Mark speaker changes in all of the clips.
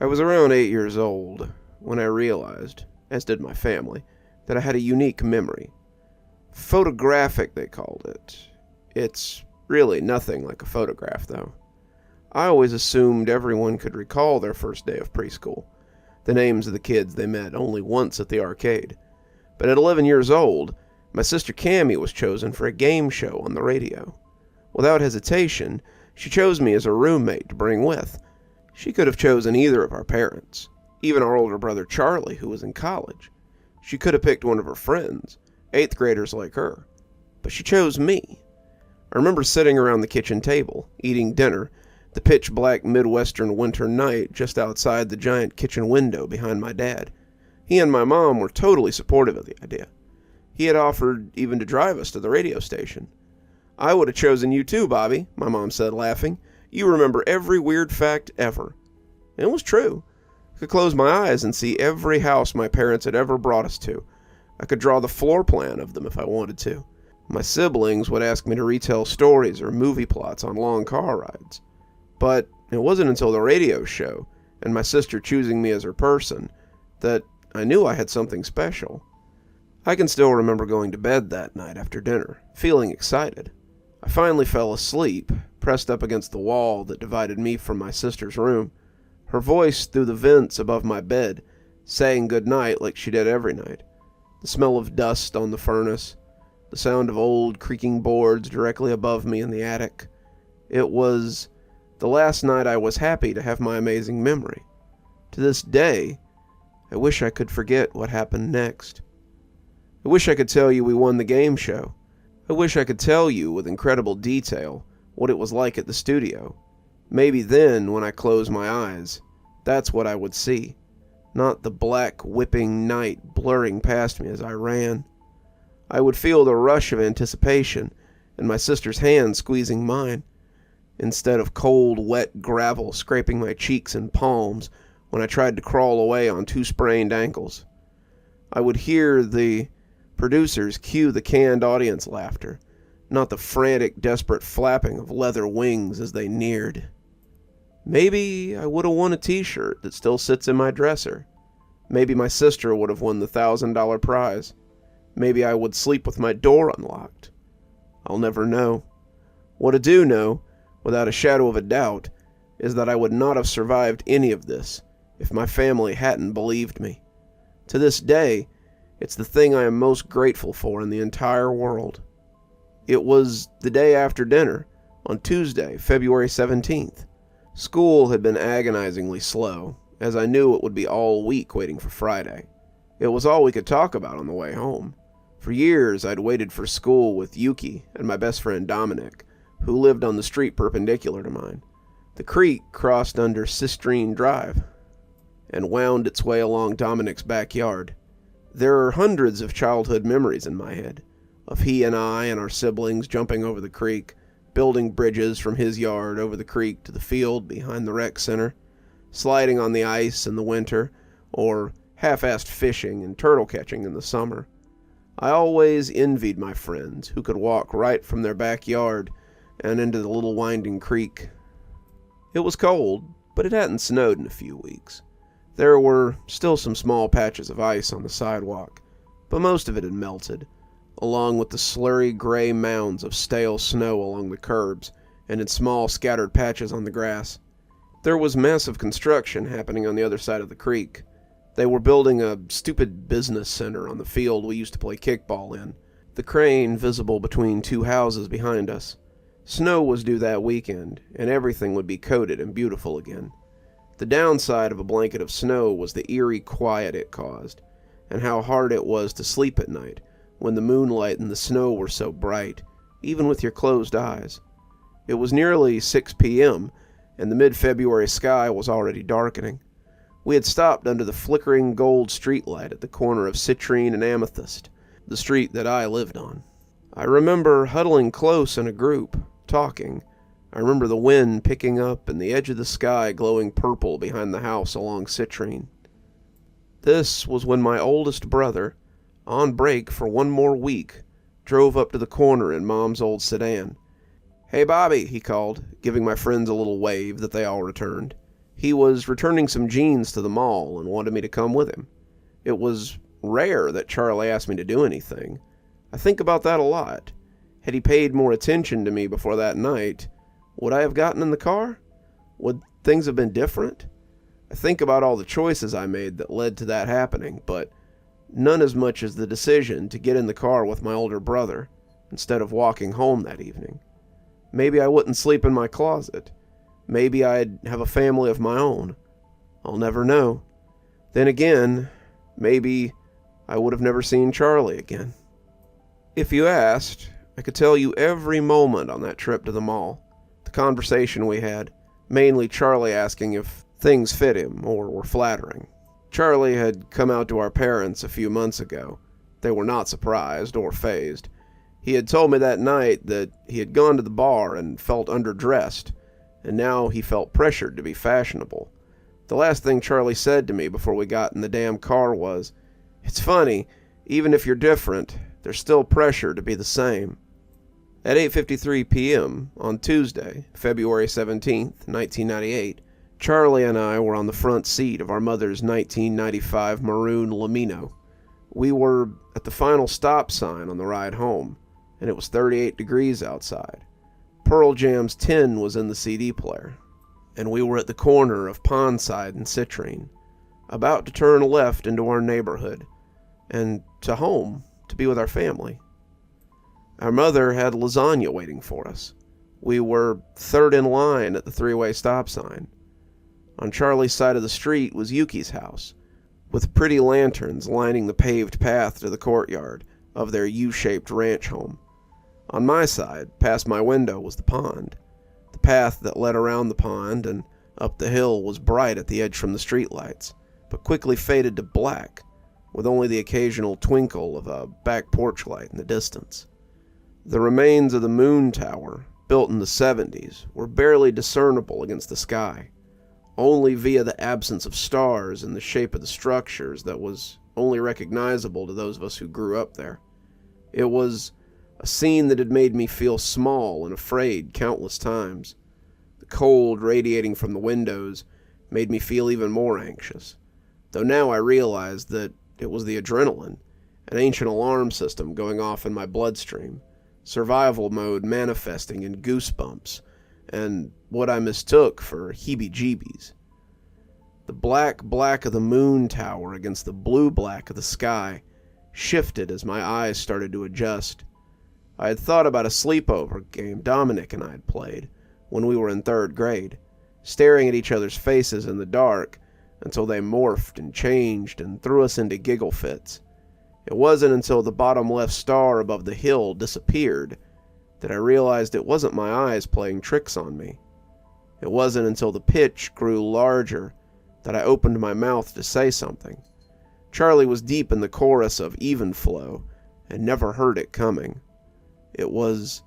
Speaker 1: I was around 8 years old when I realized, as did my family, that I had a unique memory. Photographic, they called it. It's really nothing like a photograph, though. I always assumed everyone could recall their first day of preschool, the names of the kids they met only once at the arcade. But at 11 years old, my sister Cammie was chosen for a game show on the radio. Without hesitation, she chose me as a roommate to bring with. She could have chosen either of our parents, even our older brother Charlie, who was in college. She could have picked one of her friends, 8th graders like her, but she chose me. I remember sitting around the kitchen table, eating dinner, the pitch-black Midwestern winter night just outside the giant kitchen window behind my dad. He and my mom were totally supportive of the idea. He had offered even to drive us to the radio station. "I would have chosen you too, Bobby," my mom said, laughing. "You remember every weird fact ever." And it was true. I could close my eyes and see every house my parents had ever brought us to. I could draw the floor plan of them if I wanted to. My siblings would ask me to retell stories or movie plots on long car rides. But it wasn't until the radio show, and my sister choosing me as her person, that I knew I had something special. I can still remember going to bed that night after dinner, feeling excited. I finally fell asleep, pressed up against the wall that divided me from my sister's room, her voice through the vents above my bed, saying good night like she did every night. The smell of dust on the furnace, the sound of old creaking boards directly above me in the attic. It was the last night I was happy to have my amazing memory. To this day, I wish I could forget what happened next. I wish I could tell you we won the game show. I wish I could tell you with incredible detail what it was like at the studio. Maybe then, when I closed my eyes, that's what I would see, not the black, whipping night blurring past me as I ran. I would feel the rush of anticipation and my sister's hand squeezing mine, instead of cold, wet gravel scraping my cheeks and palms when I tried to crawl away on 2 sprained ankles. I would hear the producers cue the canned audience laughter, not the frantic, desperate flapping of leather wings as they neared. Maybe I would have won a t-shirt that still sits in my dresser. Maybe my sister would have won the $1,000 prize. Maybe I would sleep with my door unlocked. I'll never know. What I do know, without a shadow of a doubt, is that I would not have survived any of this if my family hadn't believed me. To this day, it's the thing I am most grateful for in the entire world. It was the day after dinner, on Tuesday, February 17th. School had been agonizingly slow, as I knew it would be all week waiting for Friday. It was all we could talk about on the way home. For years, I'd waited for school with Yuki and my best friend Dominic, who lived on the street perpendicular to mine. The creek crossed under Sistrine Drive and wound its way along Dominic's backyard. There are hundreds of childhood memories in my head, of he and I and our siblings jumping over the creek, building bridges from his yard over the creek to the field behind the rec center, sliding on the ice in the winter, or half-assed fishing and turtle catching in the summer. I always envied my friends who could walk right from their backyard and into the little winding creek. It was cold, but it hadn't snowed in a few weeks. There were still some small patches of ice on the sidewalk, but most of it had melted, along with the slurry gray mounds of stale snow along the curbs and in small scattered patches on the grass. There was massive construction happening on the other side of the creek. They were building a stupid business center on the field we used to play kickball in, the crane visible between 2 houses behind us. Snow was due that weekend, and everything would be coated and beautiful again. The downside of a blanket of snow was the eerie quiet it caused, and how hard it was to sleep at night when the moonlight and the snow were so bright, even with your closed eyes. It was nearly 6 p.m., and the mid-February sky was already darkening. We had stopped under the flickering gold streetlight at the corner of Citrine and Amethyst, the street that I lived on. I remember huddling close in a group, talking. I remember the wind picking up and the edge of the sky glowing purple behind the house along Citrine. This was when my oldest brother, on break for 1 more week, drove up to the corner in Mom's old sedan. "Hey, Bobby," he called, giving my friends a little wave that they all returned. He was returning some jeans to the mall and wanted me to come with him. It was rare that Charlie asked me to do anything. I think about that a lot. Had he paid more attention to me before that night, would I have gotten in the car? Would things have been different? I think about all the choices I made that led to that happening, but none as much as the decision to get in the car with my older brother instead of walking home that evening. Maybe I wouldn't sleep in my closet. Maybe I'd have a family of my own. I'll never know. Then again, maybe I would have never seen Charlie again. If you asked, I could tell you every moment on that trip to the mall. The conversation we had, mainly Charlie asking if things fit him or were flattering. Charlie had come out to our parents a few months ago. They were not surprised or fazed. He had told me that night that he had gone to the bar and felt underdressed, and now he felt pressured to be fashionable. The last thing Charlie said to me before we got in the damn car was, "It's funny, even if you're different, there's still pressure to be the same." At 8:53 p.m. on Tuesday, February 17th, 1998, Charlie and I were on the front seat of our mother's 1995 maroon Lamino. We were at the final stop sign on the ride home, and it was 38 degrees outside. Pearl Jam's 10 was in the CD player, and we were at the corner of Pondside and Citrine, about to turn left into our neighborhood, and to home, to be with our family. Our mother had lasagna waiting for us. We were third in line at the three-way stop sign. On Charlie's side of the street was Yuki's house, with pretty lanterns lining the paved path to the courtyard of their U-shaped ranch home. On my side, past my window, was the pond. The path that led around the pond and up the hill was bright at the edge from the streetlights, but quickly faded to black, with only the occasional twinkle of a back porch light in the distance. The remains of the moon tower, built in the 70s, were barely discernible against the sky, only via the absence of stars and the shape of the structures that was only recognizable to those of us who grew up there. It was a scene that had made me feel small and afraid countless times. The cold radiating from the windows made me feel even more anxious, though now I realized that it was the adrenaline, an ancient alarm system going off in my bloodstream, survival mode manifesting in goosebumps, and what I mistook for heebie-jeebies. The black of the moon tower against the blue-black of the sky shifted as my eyes started to adjust. I had thought about a sleepover game Dominic and I had played when we were in 3rd grade, staring at each other's faces in the dark until they morphed and changed and threw us into giggle fits. It wasn't until the bottom left star above the hill disappeared that I realized it wasn't my eyes playing tricks on me. It wasn't until the pitch grew larger that I opened my mouth to say something. Charlie was deep in the chorus of Even Flow and never heard it coming. It was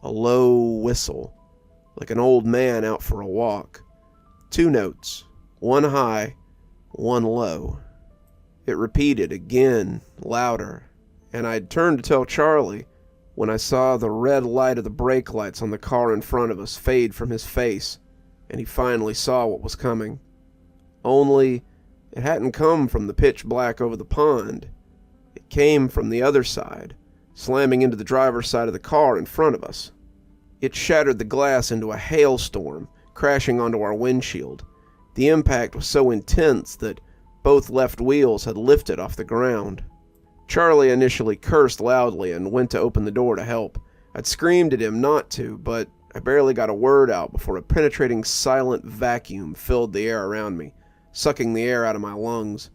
Speaker 1: a low whistle, like an old man out for a walk. 2 notes, one high, one low. It repeated again, louder, and I'd turned to tell Charlie when I saw the red light of the brake lights on the car in front of us fade from his face, and he finally saw what was coming. Only, it hadn't come from the pitch black over the pond. It came from the other side, slamming into the driver's side of the car in front of us. It shattered the glass into a hailstorm, crashing onto our windshield. The impact was so intense that both left wheels had lifted off the ground. Charlie initially cursed loudly and went to open the door to help. I'd screamed at him not to, but I barely got a word out before a penetrating silent vacuum filled the air around me, sucking the air out of my lungs.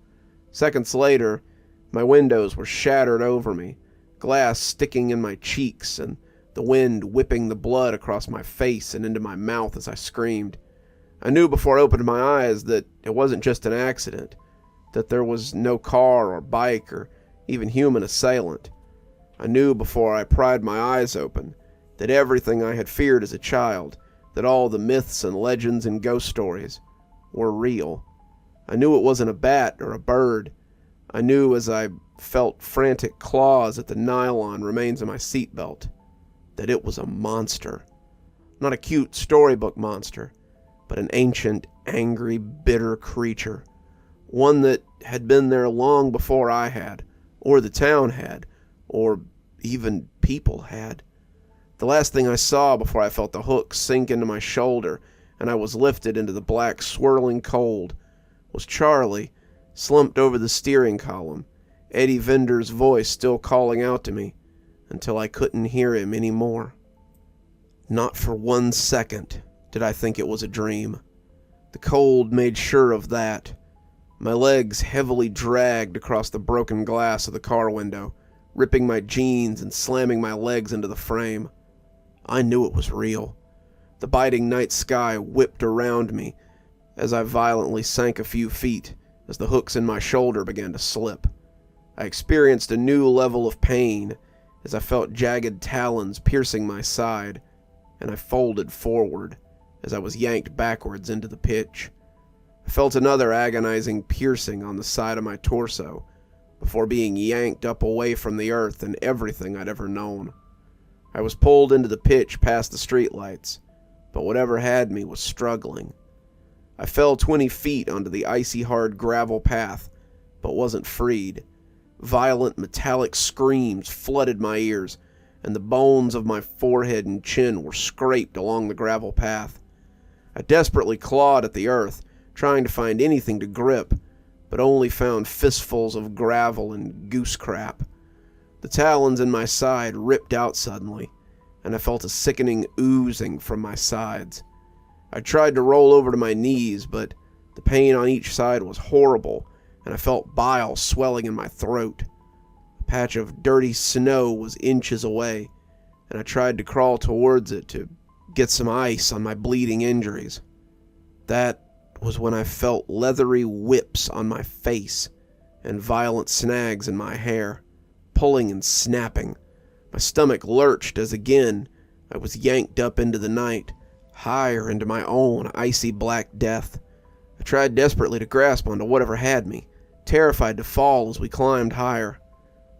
Speaker 1: Seconds later, my windows were shattered over me, glass sticking in my cheeks and the wind whipping the blood across my face and into my mouth as I screamed. I knew before I opened my eyes that it wasn't just an accident, that there was no car or bike or even human assailant. I knew before I pried my eyes open that everything I had feared as a child, that all the myths and legends and ghost stories, were real. I knew it wasn't a bat or a bird. I knew as I felt frantic claws at the nylon remains of my seatbelt that it was a monster. Not a cute storybook monster, but an ancient, angry, bitter creature. One that had been there long before I had, or the town had, or even people had. The last thing I saw before I felt the hook sink into my shoulder and I was lifted into the black, swirling cold was Charlie, slumped over the steering column, Eddie Vinder's voice still calling out to me until I couldn't hear him anymore. Not for 1 second did I think it was a dream. The cold made sure of that. My legs heavily dragged across the broken glass of the car window, ripping my jeans and slamming my legs into the frame. I knew it was real. The biting night sky whipped around me as I violently sank a few feet as the hooks in my shoulder began to slip. I experienced a new level of pain as I felt jagged talons piercing my side, and I folded forward as I was yanked backwards into the pitch. I felt another agonizing piercing on the side of my torso before being yanked up away from the earth and everything I'd ever known. I was pulled into the pitch past the streetlights, but whatever had me was struggling. I fell 20 feet onto the icy hard gravel path, but wasn't freed. Violent metallic screams flooded my ears, and the bones of my forehead and chin were scraped along the gravel path. I desperately clawed at the earth, trying to find anything to grip, but only found fistfuls of gravel and goose crap. The talons in my side ripped out suddenly, and I felt a sickening oozing from my sides. I tried to roll over to my knees, but the pain on each side was horrible, and I felt bile swelling in my throat. A patch of dirty snow was inches away, and I tried to crawl towards it to get some ice on my bleeding injuries. That was when I felt leathery whips on my face and violent snags in my hair, pulling and snapping. My stomach lurched as again I was yanked up into the night, higher into my own icy black death. I tried desperately to grasp onto whatever had me, terrified to fall as we climbed higher.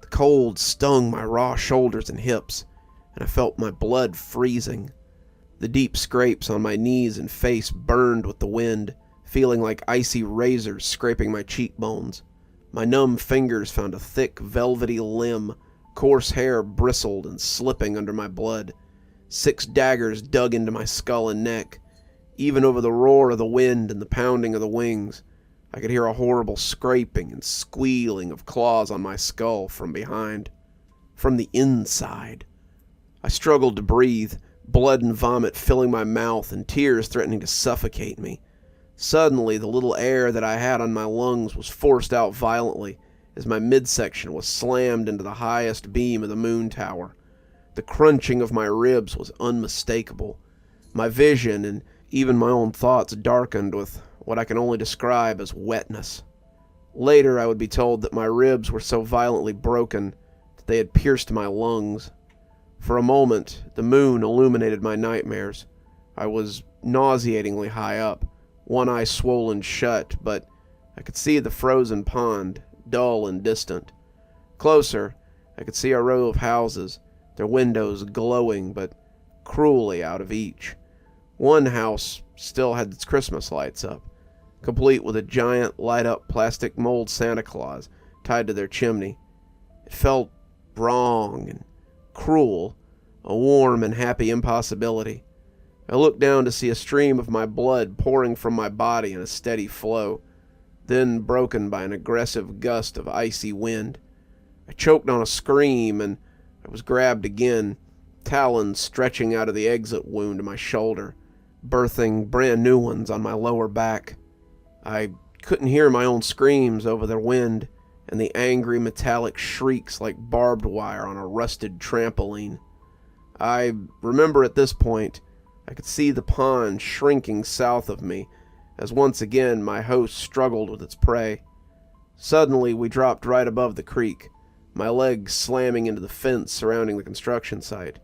Speaker 1: The cold stung my raw shoulders and hips, and I felt my blood freezing. The deep scrapes on my knees and face burned with the wind, feeling like icy razors scraping my cheekbones. My numb fingers found a thick, velvety limb. Coarse hair bristled and slipping under my blood. 6 daggers dug into my skull and neck. Even over the roar of the wind and the pounding of the wings, I could hear a horrible scraping and squealing of claws on my skull from behind. From the inside. I struggled to breathe, blood and vomit filling my mouth and tears threatening to suffocate me. Suddenly, the little air that I had on my lungs was forced out violently as my midsection was slammed into the highest beam of the moon tower. The crunching of my ribs was unmistakable. My vision and even my own thoughts darkened with what I can only describe as wetness. Later, I would be told that my ribs were so violently broken that they had pierced my lungs. For a moment, the moon illuminated my nightmares. I was nauseatingly high up, one eye swollen shut, but I could see the frozen pond, dull and distant. Closer, I could see a row of houses, their windows glowing but cruelly out of each. One house still had its Christmas lights up, complete with a giant light-up plastic mold Santa Claus tied to their chimney. It felt wrong and cruel, a warm and happy impossibility. I looked down to see a stream of my blood pouring from my body in a steady flow, then broken by an aggressive gust of icy wind. I choked on a scream, and I was grabbed again, talons stretching out of the exit wound in my shoulder, birthing brand new ones on my lower back. I couldn't hear my own screams over the wind and the angry metallic shrieks like barbed wire on a rusted trampoline. I remember at this point I could see the pond shrinking south of me as once again my host struggled with its prey. Suddenly we dropped right above the creek, my legs slamming into the fence surrounding the construction site.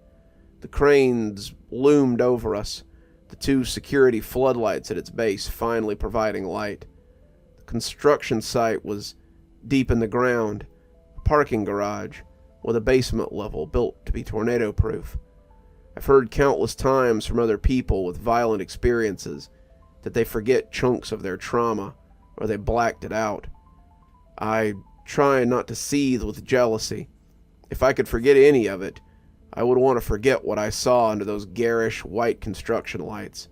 Speaker 1: The cranes loomed over us, the 2 security floodlights at its base finally providing light. The construction site was deep in the ground, a parking garage with a basement level built to be tornado-proof. I've heard countless times from other people with violent experiences Did they forget chunks of their trauma, or they blacked it out? I try not to seethe with jealousy. If I could forget any of it, I would want to forget what I saw under those garish white construction lights.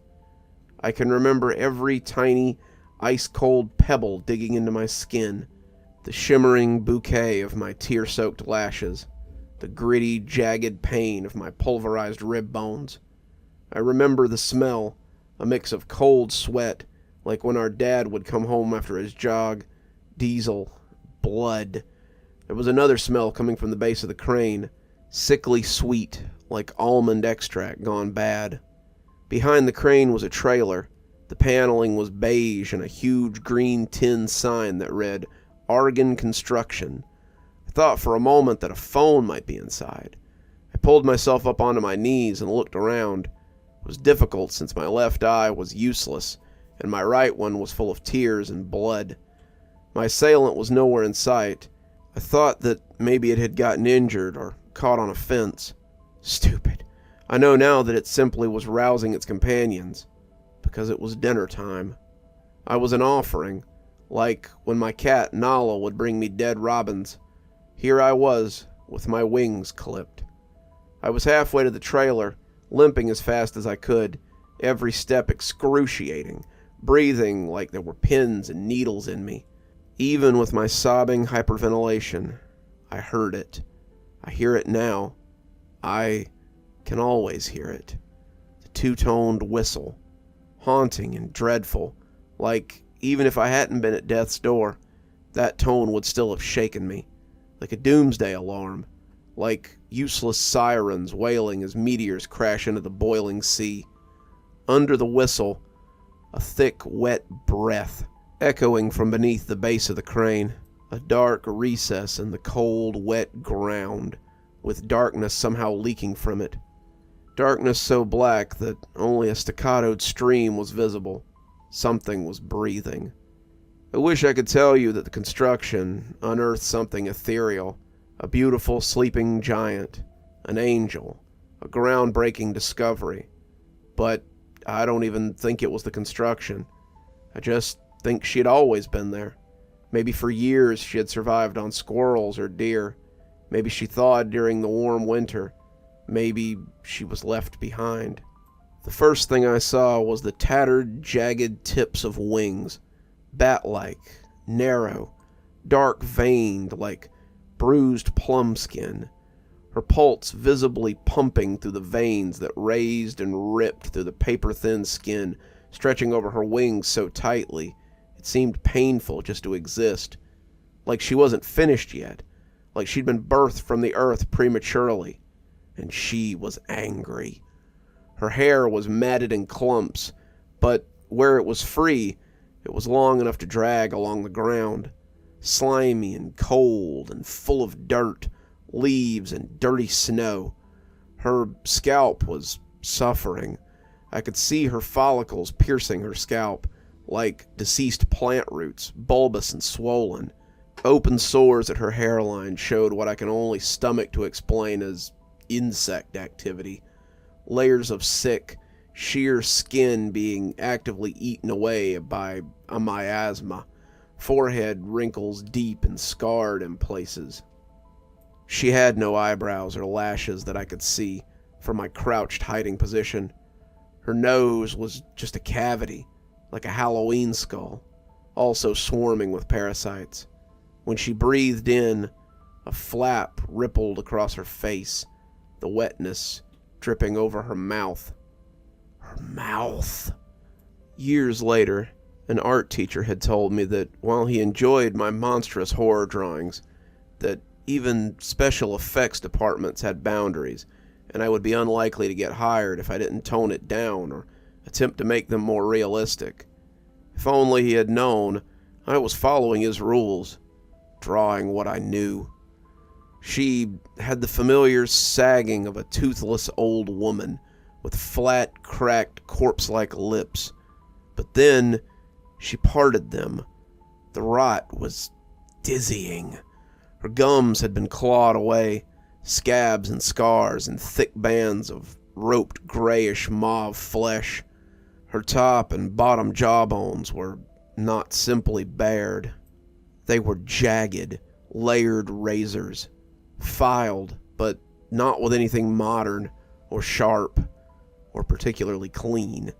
Speaker 1: I can remember every tiny, ice-cold pebble digging into my skin, the shimmering bouquet of my tear-soaked lashes, the gritty, jagged pain of my pulverized rib bones. I remember the smell, a mix of cold sweat, like when our dad would come home after his jog, diesel, blood. There was another smell coming from the base of the crane, sickly sweet, like almond extract gone bad. Behind the crane was a trailer. The paneling was beige and a huge green tin sign that read, Argon Construction. I thought for a moment that a phone might be inside. I pulled myself up onto my knees and looked around. It was difficult since my left eye was useless, and my right one was full of tears and blood. My assailant was nowhere in sight. I thought that maybe it had gotten injured or caught on a fence. Stupid. I know now that it simply was rousing its companions, because it was dinner time. I was an offering, like when my cat Nala would bring me dead robins. Here I was, with my wings clipped. I was halfway to the trailer, limping as fast as I could, every step excruciating, breathing like there were pins and needles in me. Even with my sobbing hyperventilation, I heard it. I hear it now. I can always hear it. The two-toned whistle, haunting and dreadful, like even if I hadn't been at death's door, that tone would still have shaken me, like a doomsday alarm, like useless sirens wailing as meteors crash into the boiling sea. Under the whistle, a thick, wet breath, echoing from beneath the base of the crane, a dark recess in the cold, wet ground, with darkness somehow leaking from it. Darkness so black that only a staccatoed stream was visible. Something was breathing. I wish I could tell you that the construction unearthed something ethereal, a beautiful sleeping giant, an angel, a groundbreaking discovery. But I don't even think it was the construction. I just think she had always been there. Maybe for years she had survived on squirrels or deer. Maybe she thawed during the warm winter. Maybe she was left behind. The first thing I saw was the tattered, jagged tips of wings, bat-like, narrow, dark-veined like bruised plum skin, her pulse visibly pumping through the veins that raised and ripped through the paper-thin skin, stretching over her wings so tightly it seemed painful just to exist, like she wasn't finished yet, like she'd been birthed from the earth prematurely. And she was angry. Her hair was matted in clumps, but where it was free, it was long enough to drag along the ground, slimy and cold and full of dirt, leaves and dirty snow. Her scalp was suffering. I could see her follicles piercing her scalp, like deceased plant roots, bulbous and swollen. Open sores at her hairline showed what I can only stomach to explain as insect activity. Layers of sick, sheer skin being actively eaten away by a miasma. Forehead wrinkles deep and scarred in places. She had no eyebrows or lashes that I could see from my crouched hiding position. Her nose was just a cavity, like a Halloween skull, also swarming with parasites. When she breathed in, a flap rippled across her face, the wetness dripping over her mouth. Her mouth! Years later, an art teacher had told me that while he enjoyed my monstrous horror drawings, that even special effects departments had boundaries, and I would be unlikely to get hired if I didn't tone it down or attempt to make them more realistic. If only he had known I was following his rules, drawing what I knew. She had the familiar sagging of a toothless old woman with flat, cracked, corpse-like lips. But then she parted them. The rot was dizzying. Her gums had been clawed away, scabs and scars and thick bands of roped grayish mauve flesh. Her top and bottom jawbones were not simply bared. They were jagged, layered razors, filed, but not with anything modern or sharp or particularly clean.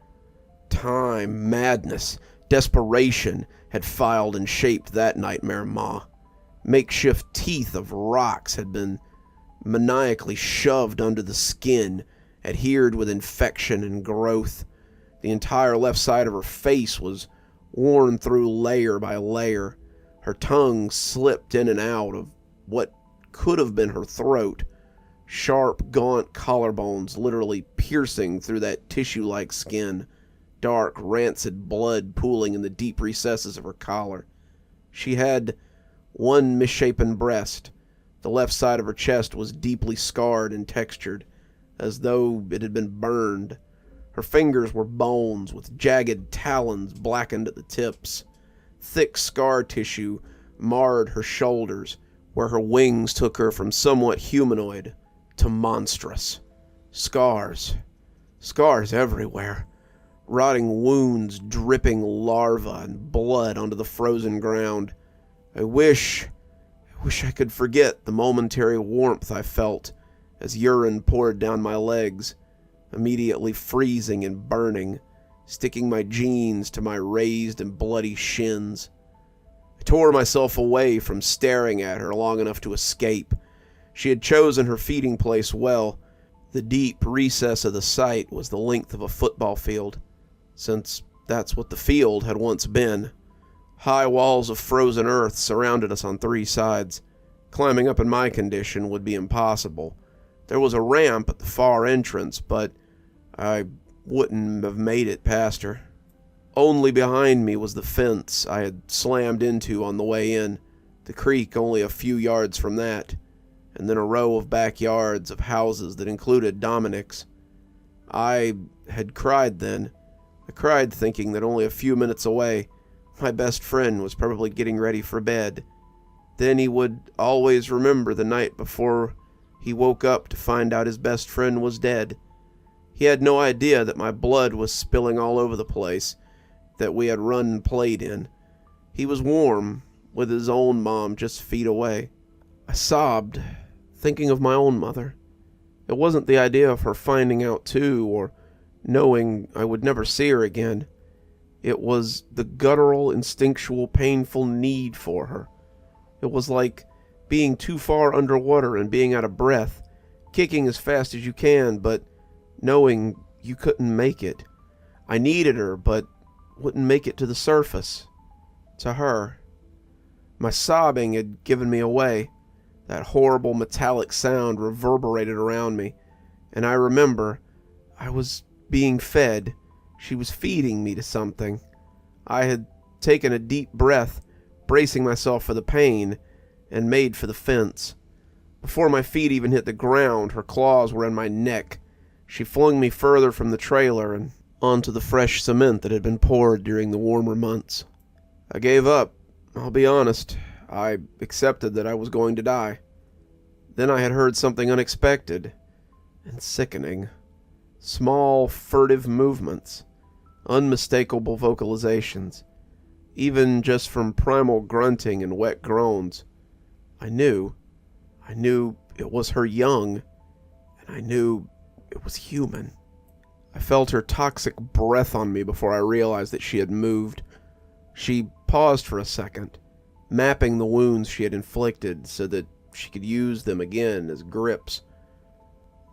Speaker 1: Time, madness, desperation had filed and shaped that nightmare maw. Makeshift teeth of rocks had been maniacally shoved under the skin, adhered with infection and growth. The entire left side of her face was worn through layer by layer. Her tongue slipped in and out of what could have been her throat, sharp, gaunt collarbones literally piercing through that tissue-like skin, dark, rancid blood pooling in the deep recesses of her collar. She had one misshapen breast. The left side of her chest was deeply scarred and textured, as though it had been burned. Her fingers were bones with jagged talons blackened at the tips. Thick scar tissue marred her shoulders, where her wings took her from somewhat humanoid to monstrous. Scars everywhere. Rotting wounds dripping larvae and blood onto the frozen ground. I wish I could forget the momentary warmth I felt as urine poured down my legs, immediately freezing and burning, sticking my jeans to my raised and bloody shins. I tore myself away from staring at her long enough to escape. She had chosen her feeding place well. The deep recess of the site was the length of a football field, since that's what the field had once been. High walls of frozen earth surrounded us on three sides. Climbing up in my condition would be impossible. There was a ramp at the far entrance, but I wouldn't have made it past her. Only behind me was the fence I had slammed into on the way in, the creek only a few yards from that, and then a row of backyards of houses that included Dominic's. I had cried then. I cried thinking that only a few minutes away, my best friend was probably getting ready for bed. Then he would always remember the night before he woke up to find out his best friend was dead. He had no idea that my blood was spilling all over the place that we had run and played in. He was warm, with his own mom just feet away. I sobbed, thinking of my own mother. It wasn't the idea of her finding out too, or knowing I would never see her again. It was the guttural, instinctual, painful need for her. It was like being too far underwater and being out of breath, kicking as fast as you can, but knowing you couldn't make it. I needed her, but wouldn't make it to the surface. To her. My sobbing had given me away. That horrible metallic sound reverberated around me, and I remember I was being fed. She was feeding me to something. I had taken a deep breath, bracing myself for the pain, and made for the fence. Before my feet even hit the ground, her claws were in my neck. She flung me further from the trailer and onto the fresh cement that had been poured during the warmer months. I gave up, I'll be honest. I accepted that I was going to die. Then I had heard something unexpected and sickening. Small, furtive movements, unmistakable vocalizations, even just from primal grunting and wet groans. I knew it was her young, and I knew it was human. I felt her toxic breath on me before I realized that she had moved. She paused for a second, mapping the wounds she had inflicted so that she could use them again as grips.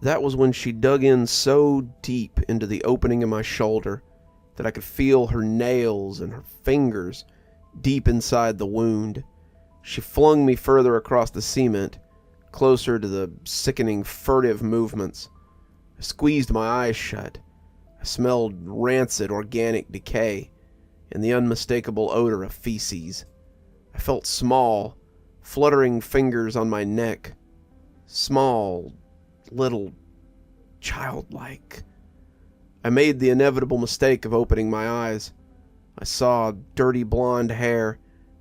Speaker 1: That was when she dug in so deep into the opening in my shoulder that I could feel her nails and her fingers deep inside the wound. She flung me further across the cement, closer to the sickening, furtive movements. I squeezed my eyes shut. I smelled rancid organic decay and the unmistakable odor of feces. I felt small, fluttering fingers on my neck. Small, little, childlike. I made the inevitable mistake of opening my eyes. I saw dirty blonde hair,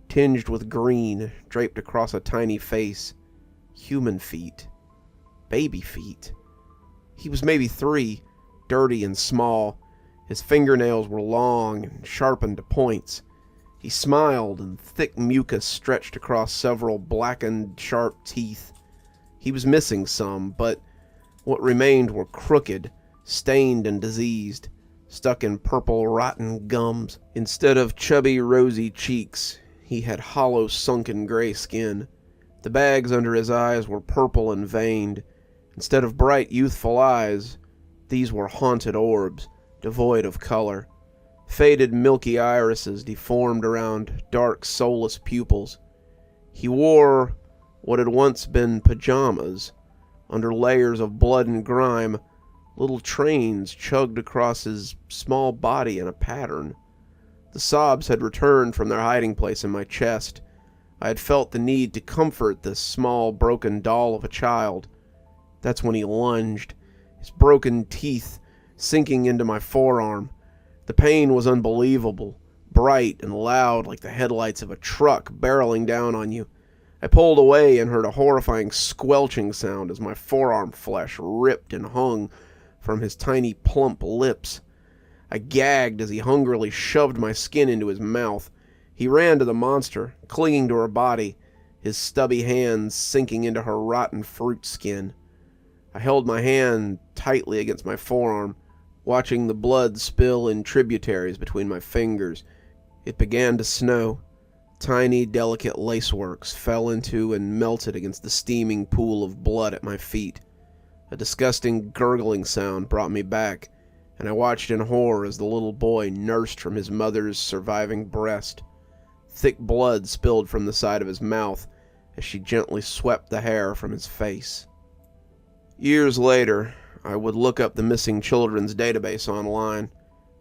Speaker 1: tinged with green, draped across a tiny face. Human feet. Baby feet. He was maybe 3, dirty and small, His fingernails were long and sharpened to points. He smiled, and thick mucus stretched across several blackened, sharp teeth. He was missing some, but what remained were crooked, stained and diseased, stuck in purple, rotten gums. Instead of chubby, rosy cheeks, he had hollow, sunken gray skin. The bags under his eyes were purple and veined. Instead of bright, youthful eyes, these were haunted orbs, devoid of color. Faded, milky irises deformed around dark, soulless pupils. He wore what had once been pajamas. Under layers of blood and grime, little trains chugged across his small body in a pattern. The sobs had returned from their hiding place in my chest. I had felt the need to comfort this small, broken doll of a child. That's when he lunged, his broken teeth sinking into my forearm. The pain was unbelievable, bright and loud like the headlights of a truck barreling down on you. I pulled away and heard a horrifying squelching sound as my forearm flesh ripped and hung from his tiny, plump lips. I gagged as he hungrily shoved my skin into his mouth. He ran to the monster, clinging to her body, his stubby hands sinking into her rotten fruit skin. I held my hand tightly against my forearm, watching the blood spill in tributaries between my fingers. It began to snow. Tiny, delicate laceworks fell into and melted against the steaming pool of blood at my feet. A disgusting gurgling sound brought me back, and I watched in horror as the little boy nursed from his mother's surviving breast. Thick blood spilled from the side of his mouth as she gently swept the hair from his face. Years later, I would look up the missing children's database online.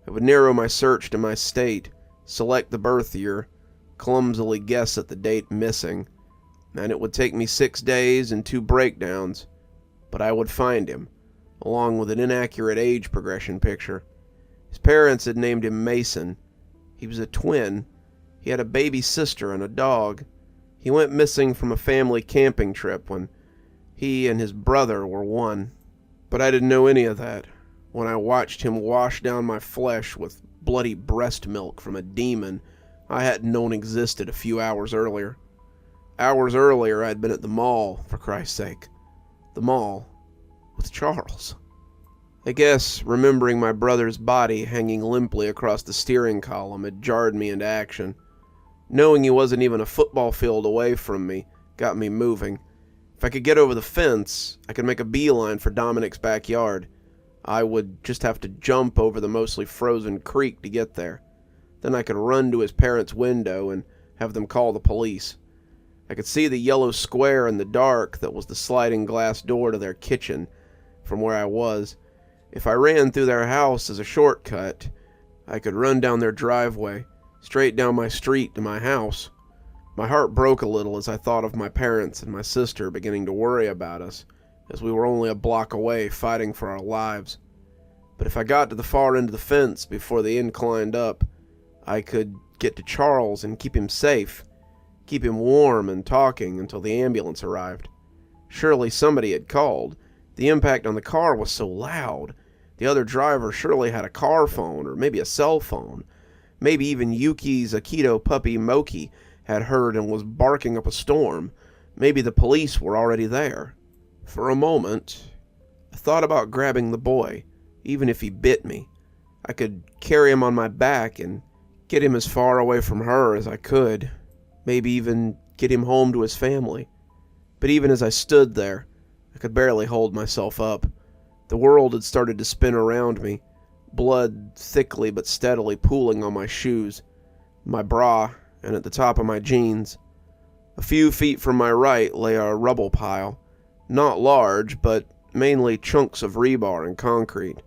Speaker 1: I would narrow my search to my state, select the birth year, clumsily guess at the date missing, and it would take me 6 days and 2 breakdowns, but I would find him, along with an inaccurate age progression picture. His parents had named him Mason. He was a twin. He had a baby sister and a dog. He went missing from a family camping trip when he and his brother were 1. But I didn't know any of that when I watched him wash down my flesh with bloody breast milk from a demon I hadn't known existed a few hours earlier. Hours earlier, I'd been at the mall, for Christ's sake. The mall with Charles. I guess remembering my brother's body hanging limply across the steering column had jarred me into action. Knowing he wasn't even a football field away from me got me moving. If I could get over the fence, I could make a beeline for Dominic's backyard. I would just have to jump over the mostly frozen creek to get there. Then I could run to his parents' window and have them call the police. I could see the yellow square in the dark that was the sliding glass door to their kitchen from where I was. If I ran through their house as a shortcut, I could run down their driveway, straight down my street to my house. My heart broke a little as I thought of my parents and my sister beginning to worry about us, as we were only a block away fighting for our lives. But if I got to the far end of the fence before the end climbed up, I could get to Charles and keep him safe, keep him warm and talking until the ambulance arrived. Surely somebody had called. The impact on the car was so loud. The other driver surely had a car phone or maybe a cell phone. Maybe even Yuki's Aikido puppy Moki had heard and was barking up a storm. Maybe the police were already there. For a moment, I thought about grabbing the boy, even if he bit me. I could carry him on my back and get him as far away from her as I could. Maybe even get him home to his family. But even as I stood there, I could barely hold myself up. The world had started to spin around me, blood thickly but steadily pooling on my shoes, my bra, and at the top of my jeans. A few feet from my right lay a rubble pile, not large, but mainly chunks of rebar and concrete.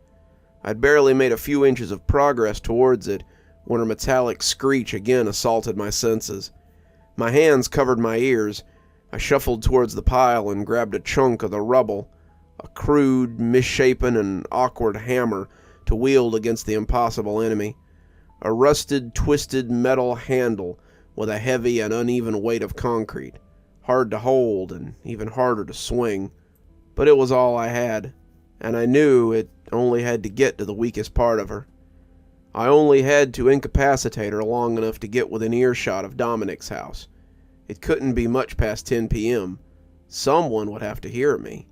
Speaker 1: I'd barely made a few inches of progress towards it when a metallic screech again assaulted my senses. My hands covered my ears. I shuffled towards the pile and grabbed a chunk of the rubble, a crude, misshapen, and awkward hammer to wield against the impossible enemy. A rusted, twisted metal handle with a heavy and uneven weight of concrete, hard to hold and even harder to swing. But it was all I had, and I knew it only had to get to the weakest part of her. I only had to incapacitate her long enough to get within earshot of Dominic's house. It couldn't be much past 10 p.m. Someone would have to hear me.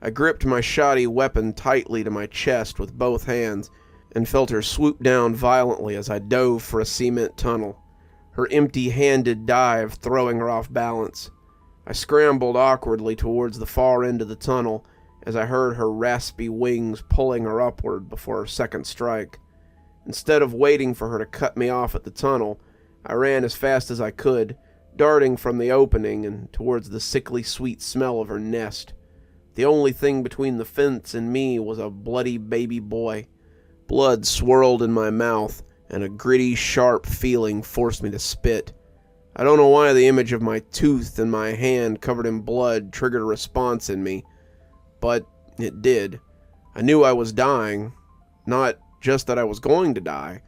Speaker 1: I gripped my shoddy weapon tightly to my chest with both hands and felt her swoop down violently as I dove for a cement tunnel, her empty-handed dive throwing her off balance. I scrambled awkwardly towards the far end of the tunnel as I heard her raspy wings pulling her upward before her second strike. Instead of waiting for her to cut me off at the tunnel, I ran as fast as I could, darting from the opening and towards the sickly sweet smell of her nest. The only thing between the fence and me was a bloody baby boy. Blood swirled in my mouth, and a gritty, sharp feeling forced me to spit. I don't know why the image of my tooth and my hand covered in blood triggered a response in me, but it did. I knew I was dying, not just that I was going to die,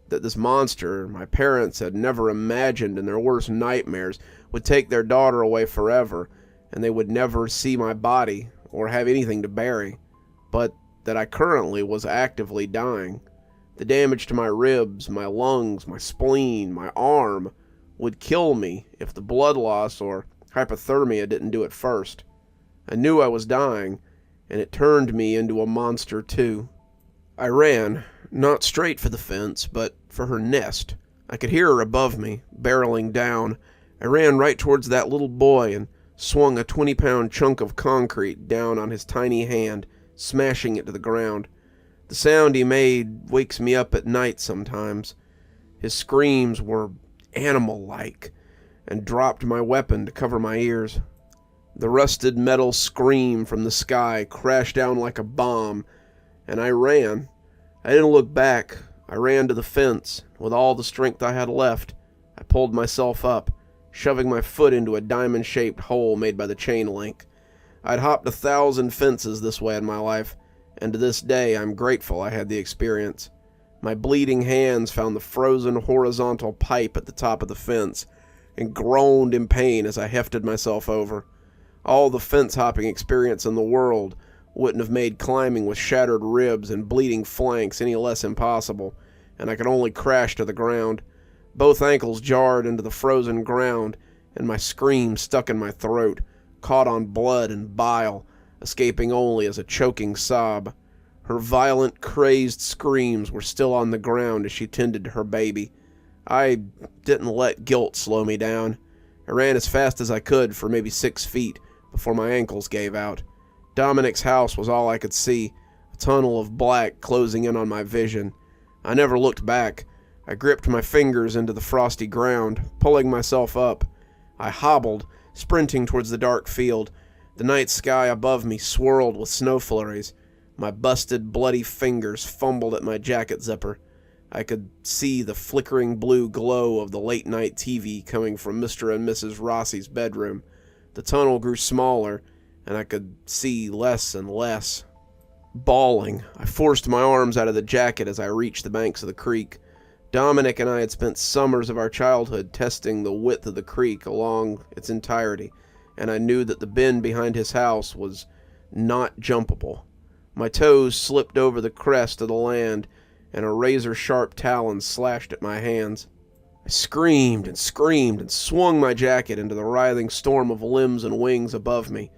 Speaker 1: that this monster my parents had never imagined in their worst nightmares would take their daughter away forever, and they would never see my body or have anything to bury, but that I currently was actively dying. The damage to my ribs, my lungs, my spleen, my arm would kill me if the blood loss or hypothermia didn't do it first. I knew I was dying, and it turned me into a monster too. I ran, not straight for the fence, but for her nest. I could hear her above me, barreling down. I ran right towards that little boy and swung a 20-pound chunk of concrete down on his tiny hand, smashing it to the ground. The sound he made wakes me up at night sometimes. His screams were animal-like, and dropped my weapon to cover my ears. The rusted metal scream from the sky crashed down like a bomb, and I ran. I didn't look back. I ran to the fence. With all the strength I had left, I pulled myself up, shoving my foot into a diamond-shaped hole made by the chain link. I'd hopped 1,000 fences this way in my life, and to this day I'm grateful I had the experience. My bleeding hands found the frozen horizontal pipe at the top of the fence, and groaned in pain as I hefted myself over. All the fence-hopping experience in the world wouldn't have made climbing with shattered ribs and bleeding flanks any less impossible, and I could only crash to the ground. Both ankles jarred into the frozen ground, and my scream stuck in my throat, caught on blood and bile, escaping only as a choking sob. Her violent, crazed screams were still on the ground as she tended to her baby. I didn't let guilt slow me down. I ran as fast as I could for maybe 6 feet before my ankles gave out. Dominic's house was all I could see, a tunnel of black closing in on my vision. I never looked back. I gripped my fingers into the frosty ground, pulling myself up. I hobbled, sprinting towards the dark field. The night sky above me swirled with snow flurries. My busted, bloody fingers fumbled at my jacket zipper. I could see the flickering blue glow of the late-night TV coming from Mr. and Mrs. Rossi's bedroom. The tunnel grew smaller, and I could see less and less. Bawling, I forced my arms out of the jacket as I reached the banks of the creek. Dominic and I had spent summers of our childhood testing the width of the creek along its entirety, and I knew that the bend behind his house was not jumpable. My toes slipped over the crest of the land, and a razor-sharp talon slashed at my hands. I screamed and swung my jacket into the writhing storm of limbs and wings above me.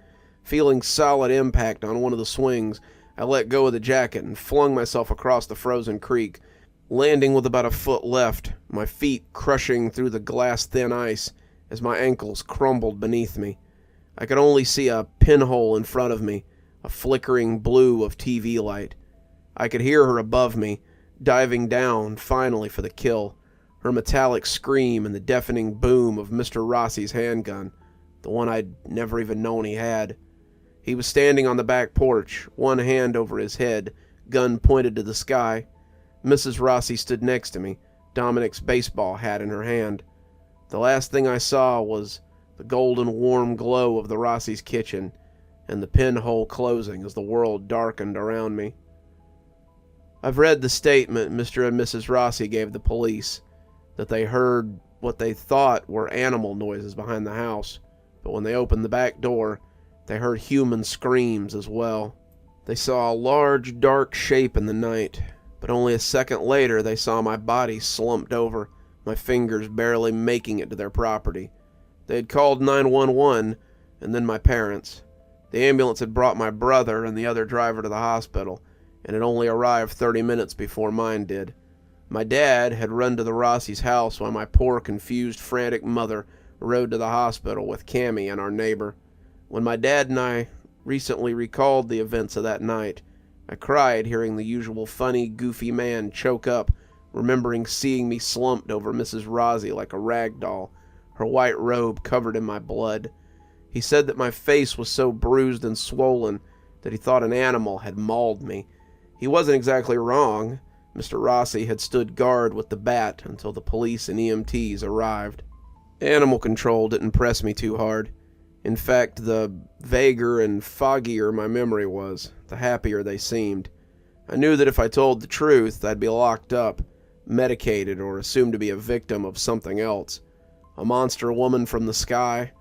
Speaker 1: Feeling solid impact on one of the swings, I let go of the jacket and flung myself across the frozen creek, landing with about a foot left, my feet crushing through the glass-thin ice as my ankles crumbled beneath me. I could only see a pinhole in front of me, a flickering blue of TV light. I could hear her above me, diving down finally for the kill, her metallic scream and the deafening boom of Mr. Rossi's handgun, the one I'd never even known he had. He was standing on the back porch, one hand over his head, gun pointed to the sky. Mrs. Rossi stood next to me, Dominic's baseball hat in her hand. The last thing I saw was the golden warm glow of the Rossi's kitchen, and the pinhole closing as the world darkened around me. I've read the statement Mr. and Mrs. Rossi gave the police, that they heard what they thought were animal noises behind the house, but when they opened the back door, they heard human screams as well. They saw a large, dark shape in the night, but only a second later they saw my body slumped over, my fingers barely making it to their property. They had called 911, and then my parents. The ambulance had brought my brother and the other driver to the hospital, and it only arrived 30 minutes before mine did. My dad had run to the Rossi's house while my poor, confused, frantic mother rode to the hospital with Cammy and our neighbor. When my dad and I recently recalled the events of that night, I cried hearing the usual funny, goofy man choke up, remembering seeing me slumped over Mrs. Rossi like a rag doll, her white robe covered in my blood. He said that my face was so bruised and swollen that he thought an animal had mauled me. He wasn't exactly wrong. Mr. Rossi had stood guard with the bat until the police and EMTs arrived. Animal control didn't press me too hard. In fact, the vaguer and foggier my memory was, the happier they seemed. I knew that if I told the truth, I'd be locked up, medicated, or assumed to be a victim of something else. A monster woman from the sky.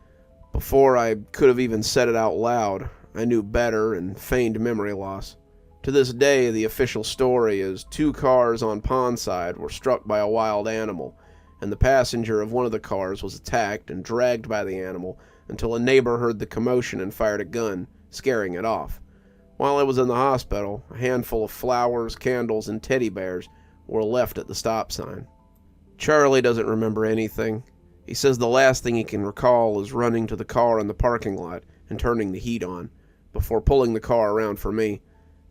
Speaker 1: Before I could have even said it out loud, I knew better and feigned memory loss. To this day, the official story is 2 cars on Pondside were struck by a wild animal, and the passenger of one of the cars was attacked and dragged by the animal until a neighbor heard the commotion and fired a gun, scaring it off. While I was in the hospital, a handful of flowers, candles, and teddy bears were left at the stop sign. Charlie doesn't remember anything. He says the last thing he can recall is running to the car in the parking lot and turning the heat on, before pulling the car around for me.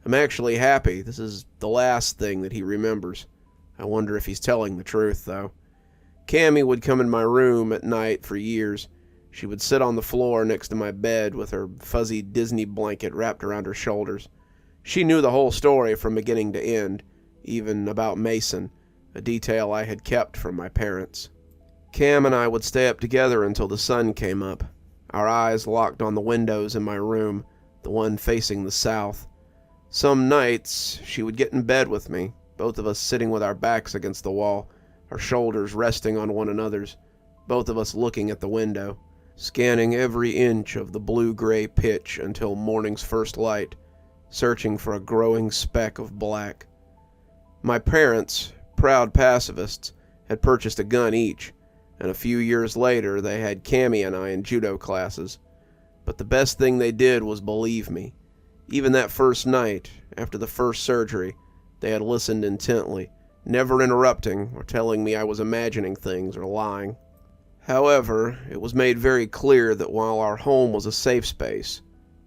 Speaker 1: I'm actually happy this is the last thing that he remembers. I wonder if he's telling the truth, though. Cammy would come in my room at night for years. She would sit on the floor next to my bed with her fuzzy Disney blanket wrapped around her shoulders. She knew the whole story from beginning to end, even about Mason, a detail I had kept from my parents. Cam and I would stay up together until the sun came up, our eyes locked on the windows in my room, the one facing the south. Some nights, she would get in bed with me, both of us sitting with our backs against the wall, our shoulders resting on one another's, both of us looking at the window, scanning every inch of the blue-gray pitch until morning's first light, searching for a growing speck of black. My parents, proud pacifists, had purchased a gun each, and a few years later they had Cammy and I in judo classes. But the best thing they did was believe me. Even that first night, after the first surgery, they had listened intently, never interrupting or telling me I was imagining things or lying. However, it was made very clear that while our home was a safe space,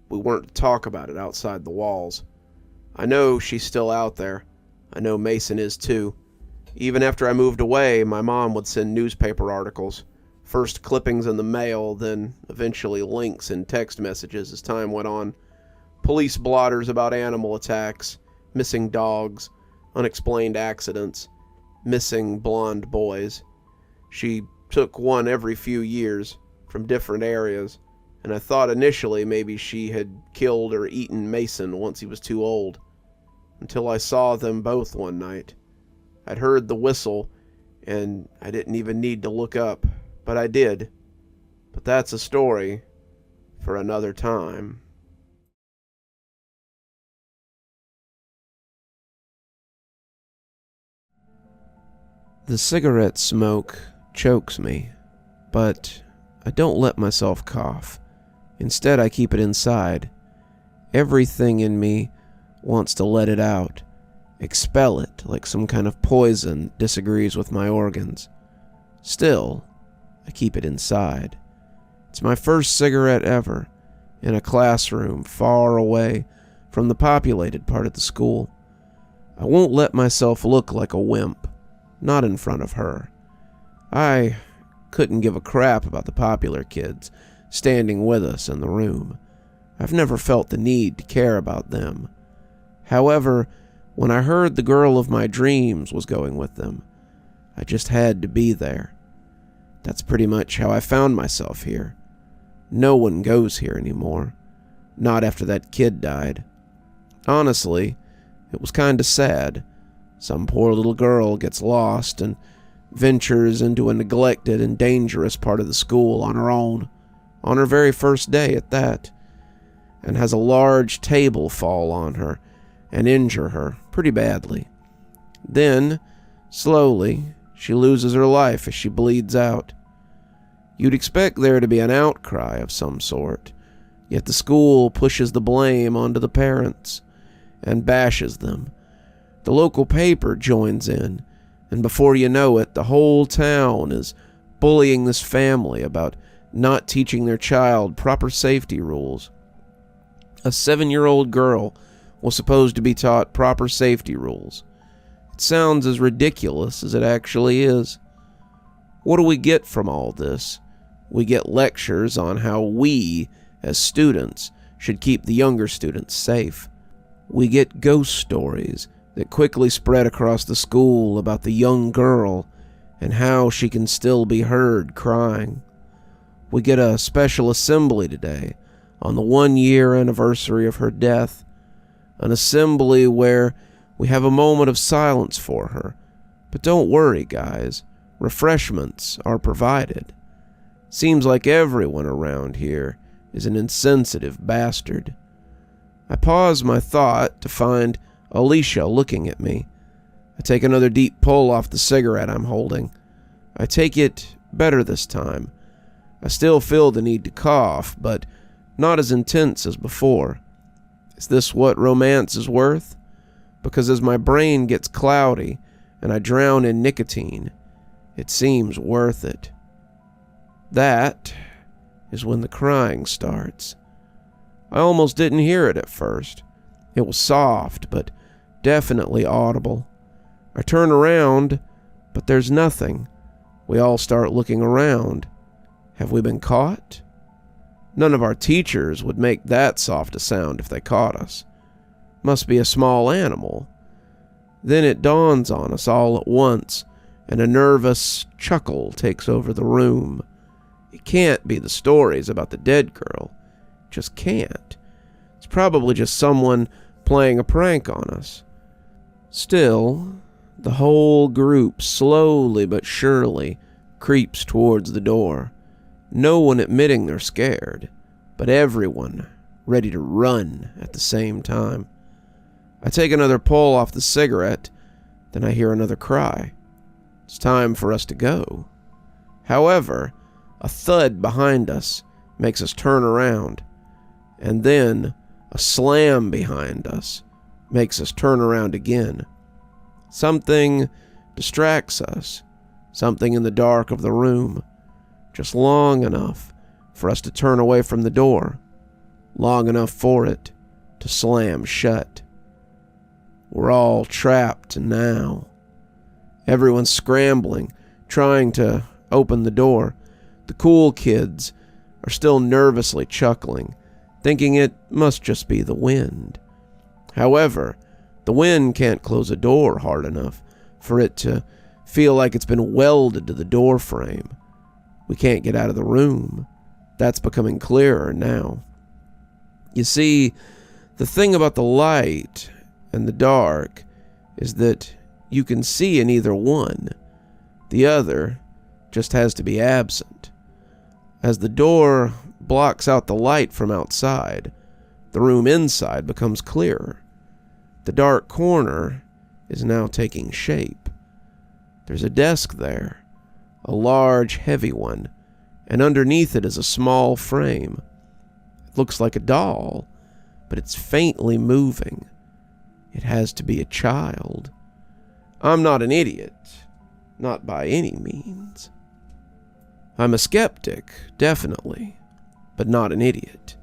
Speaker 1: we weren't to talk about it outside the walls. I know she's still out there. I know Mason is too. Even after I moved away, my mom would send newspaper articles, first clippings in the mail, then eventually links and text messages as time went on. Police blotters about animal attacks, missing dogs, unexplained accidents, missing blonde boys. She took one every few years from different areas, and I thought initially maybe she had killed or eaten Mason once he was too old, until I saw them both one night. I'd heard the whistle, and I didn't even need to look up, but I did. But that's a story for another time. The cigarette smoke chokes me, but I don't let myself cough. Instead, I keep it inside. Everything in me wants to let it out, expel it like some kind of poison disagrees with my organs. Still, I keep it inside. It's my first cigarette ever, in a classroom far away from the populated part of the school. I won't let myself look like a wimp, not in front of her. I couldn't give a crap about the popular kids standing with us in the room. I've never felt the need to care about them. However, when I heard the girl of my dreams was going with them, I just had to be there. That's pretty much how I found myself here. No one goes here anymore. Not after that kid died. Honestly, it was kinda sad. Some poor little girl gets lost and ventures into a neglected and dangerous part of the school on her own, on her very first day at that, and has a large table fall on her and injure her pretty badly. Then, slowly, she loses her life as she bleeds out. You'd expect there to be an outcry of some sort, yet the school pushes the blame onto the parents and bashes them. The local paper joins in, and before you know it, the whole town is bullying this family about not teaching their child proper safety rules. A 7-year-old girl was supposed to be taught proper safety rules. It sounds as ridiculous as it actually is. What do we get from all this? We get lectures on how we, as students, should keep the younger students safe. We get ghost stories that quickly spread across the school about the young girl and how she can still be heard crying. We get a special assembly today on the 1-year anniversary of her death, an assembly where we have a moment of silence for her. But don't worry, guys, refreshments are provided. Seems like everyone around here is an insensitive bastard. I pause my thought to find Alicia looking at me. I take another deep pull off the cigarette I'm holding. I take it better this time. I still feel the need to cough, but not as intense as before. Is this what romance is worth? Because as my brain gets cloudy and I drown in nicotine, it seems worth it. That is when the crying starts. I almost didn't hear it at first. It was soft, but definitely audible. I turn around, but there's nothing. We all start looking around. Have we been caught? None of our teachers would make that soft a sound if they caught us. Must be a small animal. Then it dawns on us all at once, and a nervous chuckle takes over the room. It can't be the stories about the dead girl. It just can't. It's probably just someone playing a prank on us. Still, the whole group slowly but surely creeps towards the door. No one admitting they're scared, but everyone ready to run at the same time. I take another pull off the cigarette, then I hear another cry. It's time for us to go. However, a thud behind us makes us turn around, and then a slam behind us makes us turn around again. Something distracts us, something in the dark of the room, just long enough for us to turn away from the door, long enough for it to slam shut. We're all trapped now. Everyone's scrambling, trying to open the door. The cool kids are still nervously chuckling, thinking it must just be the wind. However, the wind can't close a door hard enough for it to feel like it's been welded to the door frame. We can't get out of the room. That's becoming clearer now. You see, the thing about the light and the dark is that you can see in either one. The other just has to be absent. As the door blocks out the light from outside, the room inside becomes clearer. The dark corner is now taking shape. There's a desk there, a large, heavy one, and underneath it is a small frame. It looks like a doll, but it's faintly moving. It has to be a child. I'm not an idiot, not by any means. I'm a skeptic, definitely, but not an idiot.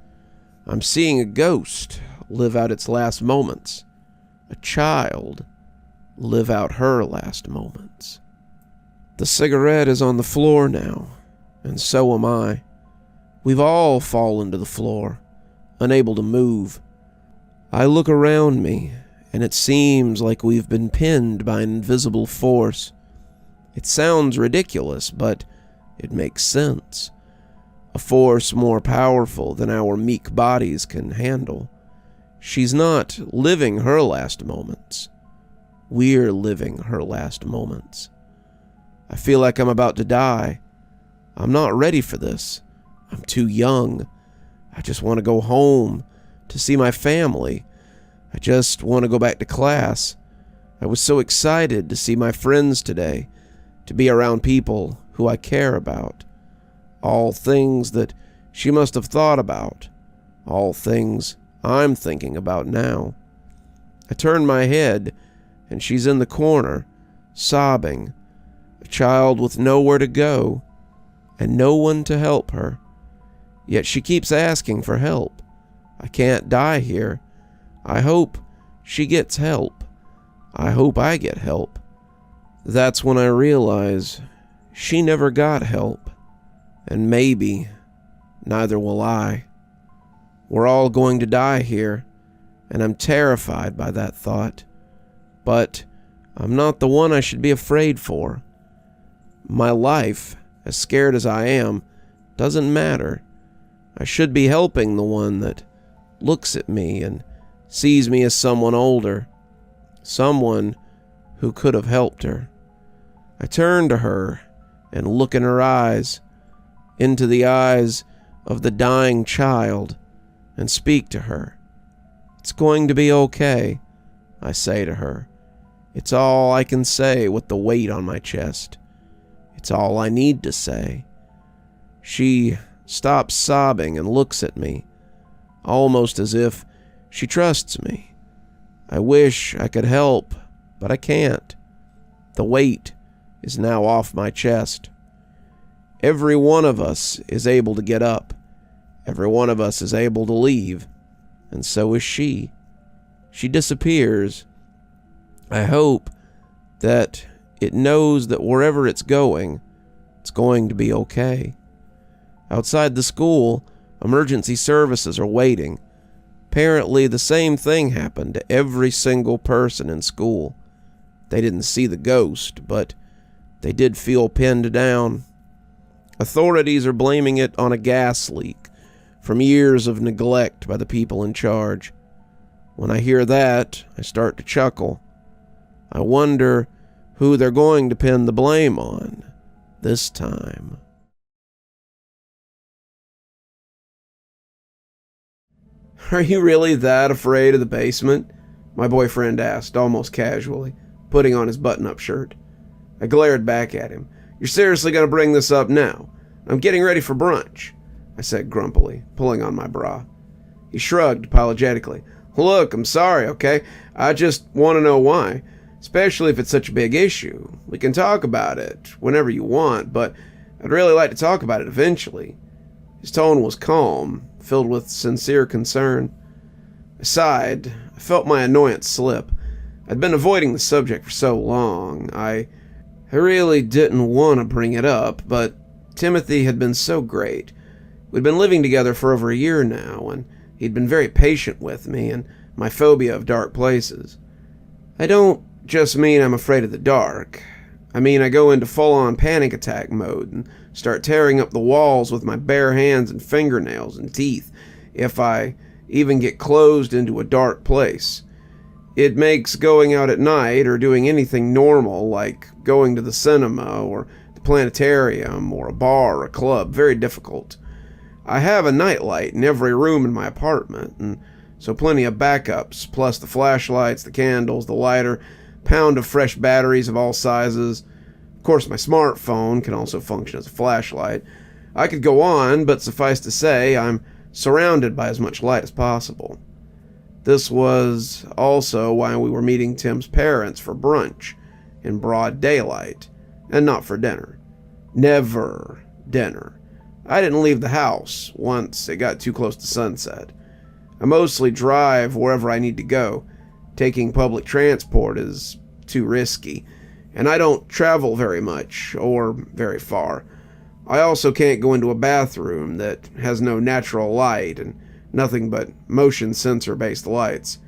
Speaker 1: I'm seeing a ghost live out its last moments, a child live out her last moments. The cigarette is on the floor now, and so am I. We've all fallen to the floor, unable to move. I look around me, and it seems like we've been pinned by an invisible force. It sounds ridiculous, but it makes sense. A force more powerful than our meek bodies can handle. She's not living her last moments. We're living her last moments. I feel like I'm about to die. I'm not ready for this. I'm too young. I just want to go home to see my family. I just want to go back to class. I was so excited to see my friends today, to be around people who I care about. All things that she must have thought about. All things I'm thinking about now. I turn my head, and she's in the corner, sobbing, a child with nowhere to go, and no one to help her. Yet she keeps asking for help. I can't die here. I hope she gets help. I hope I get help. That's when I realize she never got help, and maybe neither will I. We're all going to die here, and I'm terrified by that thought. But I'm not the one I should be afraid for. My life, as scared as I am, doesn't matter. I should be helping the one that looks at me and sees me as someone older, someone who could have helped her. I turn to her and look in her eyes, into the eyes of the dying child, and speak to her. It's going to be okay, I say to her. It's all I can say with the weight on my chest. It's all I need to say. She stops sobbing and looks at me, almost as if she trusts me. I wish I could help, but I can't. The weight is now off my chest. Every one of us is able to get up. Every one of us is able to leave. And so is she. She disappears. I hope that it knows that wherever it's going to be okay. Outside the school, emergency services are waiting. Apparently, the same thing happened to every single person in school. They didn't see the ghost, but they did feel pinned down. Authorities are blaming it on a gas leak from years of neglect by the people in charge. When I hear that, I start to chuckle. I wonder who they're going to pin the blame on this time. "Are you really that afraid of the basement?" my boyfriend asked, almost casually, putting on his button-up shirt. I glared back at him. "You're seriously going to bring this up now? I'm getting ready for brunch," I said grumpily, pulling on my bra. He shrugged apologetically. "Look, I'm sorry, okay? I just want to know why, especially if it's such a big issue. We can talk about it whenever you want, but I'd really like to talk about it eventually." His tone was calm, filled with sincere concern. I sighed. I felt my annoyance slip. I'd been avoiding the subject for so long. I really didn't want to bring it up, but Timothy had been so great. We'd been living together for over a year now, and he'd been very patient with me and my phobia of dark places. I don't just mean I'm afraid of the dark. I mean I go into full-on panic attack mode and start tearing up the walls with my bare hands and fingernails and teeth if I even get closed into a dark place. It makes going out at night or doing anything normal, like going to the cinema or the planetarium or a bar or a club, very difficult. I have a nightlight in every room in my apartment, and so plenty of backups, plus the flashlights, the candles, the lighter, pound of fresh batteries of all sizes. Of course, my smartphone can also function as a flashlight. I could go on, but suffice to say, I'm surrounded by as much light as possible. This was also why we were meeting Tim's parents for brunch in broad daylight, and not for dinner. Never dinner. I didn't leave the house once it got too close to sunset. I mostly drive wherever I need to go. Taking public transport is too risky, and I don't travel very much or very far. I also can't go into a bathroom that has no natural light and nothing but motion sensor-based lights.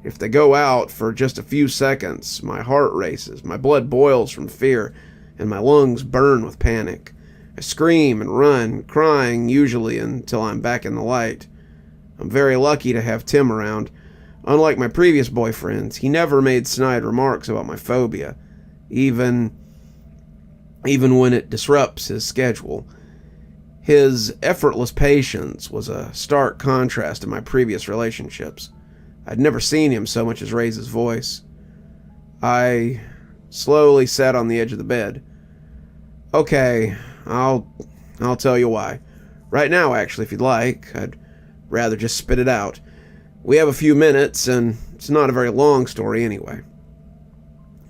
Speaker 1: If they go out for just a few seconds, my heart races, my blood boils from fear, and my lungs burn with panic. I scream and run, crying usually until I'm back in the light. I'm very lucky to have Tim around. Unlike my previous boyfriends, he never made snide remarks about my phobia, even when it disrupts his schedule. His effortless patience was a stark contrast to my previous relationships. I'd never seen him so much as raise his voice. I slowly sat on the edge of the bed. Okay, I'll tell you why. Right now, actually, if you'd like. I'd rather just spit it out. We have a few minutes, and it's not a very long story anyway.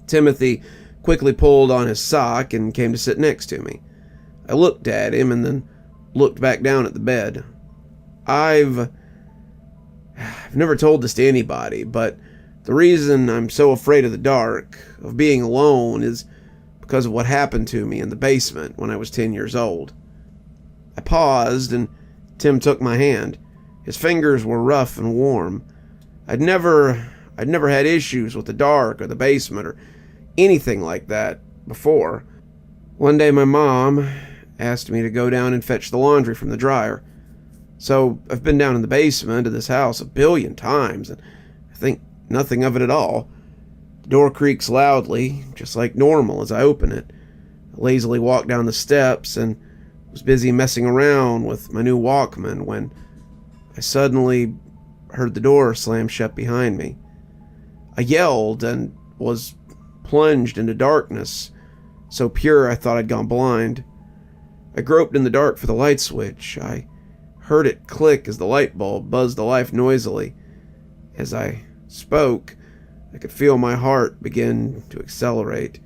Speaker 1: Timothy quickly pulled on his sock and came to sit next to me. I looked at him and then looked back down at the bed. I've never told this to anybody, but the reason I'm so afraid of the dark, of being alone, is because of what happened to me in the basement when I was 10 years old. I paused and Tim took my hand. His fingers were rough and warm. I'd never had issues with the dark or the basement or anything like that before. One day my mom asked me to go down and fetch the laundry from the dryer. So I've been down in the basement of this house a billion times, and I think nothing of it at all. The door creaks loudly, just like normal as I open it. I lazily walk down the steps and was busy messing around with my new Walkman when I suddenly heard the door slam shut behind me. I yelled and was plunged into darkness, so pure I thought I'd gone blind. I groped in the dark for the light switch. I heard it click as the light bulb buzzed to life noisily. As I spoke, I could feel my heart begin to accelerate.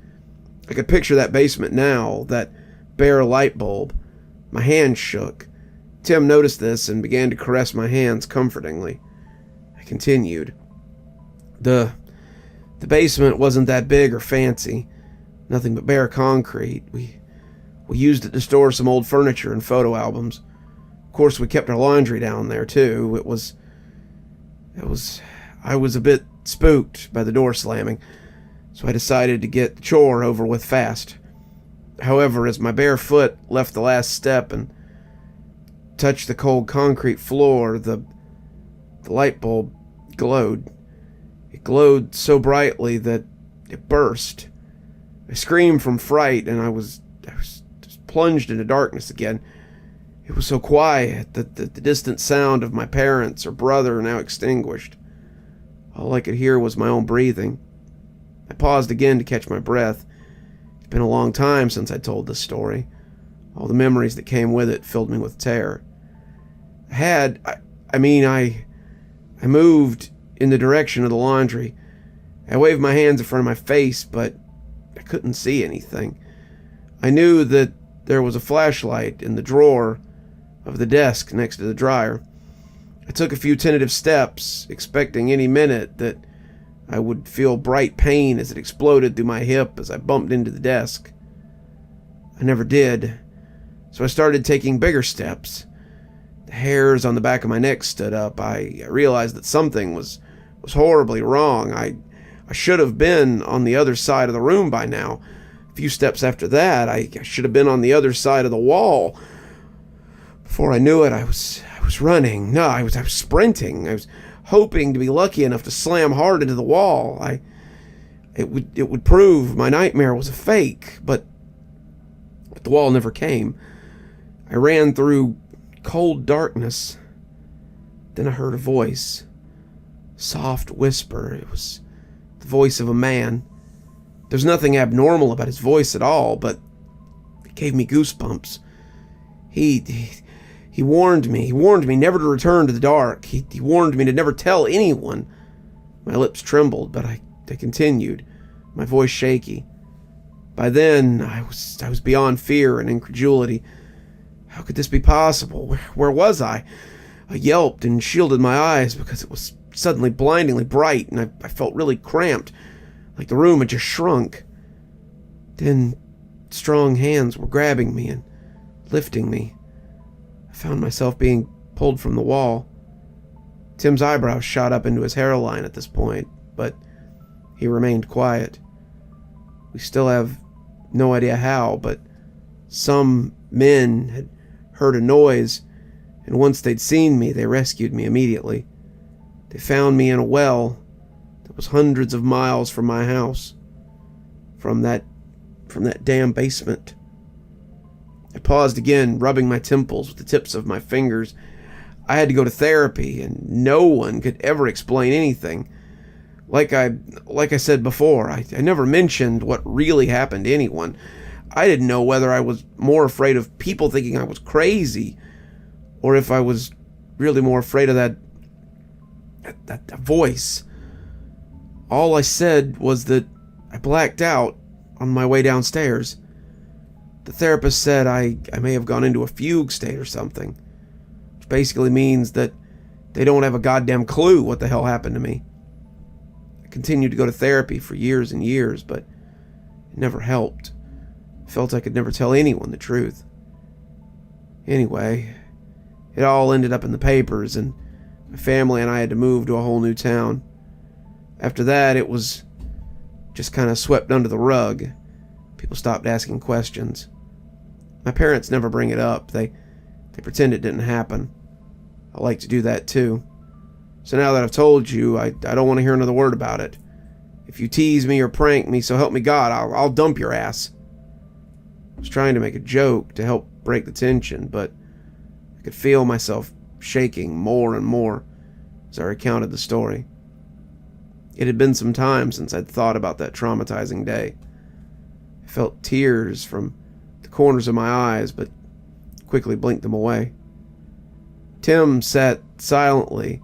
Speaker 1: I could picture that basement now, that bare light bulb. My hand shook. Tim noticed this and began to caress my hands comfortingly. I continued. The basement wasn't that big or fancy. Nothing but bare concrete. We used it to store some old furniture and photo albums. Of course, we kept our laundry down there, too. I was a bit spooked by the door slamming, so I decided to get the chore over with fast. However, as my bare foot left the last step and touched the cold concrete floor, the light bulb glowed. It glowed so brightly that it burst. I screamed from fright, and I was just plunged into darkness again. It was so quiet that the distant sound of my parents or brother now extinguished. All I could hear was my own breathing. I paused again to catch my breath. It's been a long time since I told this story. All the memories that came with it filled me with terror. I moved in the direction of the laundry. I waved my hands in front of my face, but I couldn't see anything. I knew that there was a flashlight in the drawer of the desk next to the dryer. I took a few tentative steps, expecting any minute that I would feel bright pain as it exploded through my hip as I bumped into the desk. I never did, so I started taking bigger steps. The hairs on the back of my neck stood up. I realized that something was horribly wrong. I should have been on the other side of the room by now. A few steps after that, I should have been on the other side of the wall. Before I knew it, I was running. No, I was sprinting. I was hoping to be lucky enough to slam hard into the wall. It would prove my nightmare was a fake, but the wall never came. I ran through cold darkness. Then I heard a voice. Soft whisper. It was the voice of a man. There's nothing abnormal about his voice at all, but it gave me goosebumps. He warned me. He warned me never to return to the dark. He warned me to never tell anyone. My lips trembled, but I continued, my voice shaky. By then, I was beyond fear and incredulity. How could this be possible? Where was I? I yelped and shielded my eyes because it was suddenly blindingly bright, and I felt really cramped, like the room had just shrunk. Then strong hands were grabbing me and lifting me. I found myself being pulled from the wall. Tim's eyebrows shot up into his hairline at this point, but he remained quiet. We still have no idea how, but some men had heard a noise, and once they'd seen me, they rescued me immediately. They found me in a well that was hundreds of miles from my house, from that damn basement. I paused again, rubbing my temples with the tips of my fingers. I had to go to therapy, and no one could ever explain anything. Like I said before, I never mentioned what really happened to anyone. I didn't know whether I was more afraid of people thinking I was crazy, or if I was really more afraid of that voice. All I said was that I blacked out on my way downstairs. The therapist said I may have gone into a fugue state or something, which basically means that they don't have a goddamn clue what the hell happened to me. I continued to go to therapy for years and years, but it never helped. I felt I could never tell anyone the truth. Anyway, it all ended up in the papers, and my family and I had to move to a whole new town. After that, it was just kind of swept under the rug. People stopped asking questions. My parents never bring it up. They pretend it didn't happen. I like to do that too. So now that I've told you, I don't want to hear another word about it. If you tease me or prank me, so help me God, I'll dump your ass. I was trying to make a joke to help break the tension, but I could feel myself shaking more and more as I recounted the story. It had been some time since I'd thought about that traumatizing day. I felt tears from the corners of my eyes, but quickly blinked them away. Tim sat silently,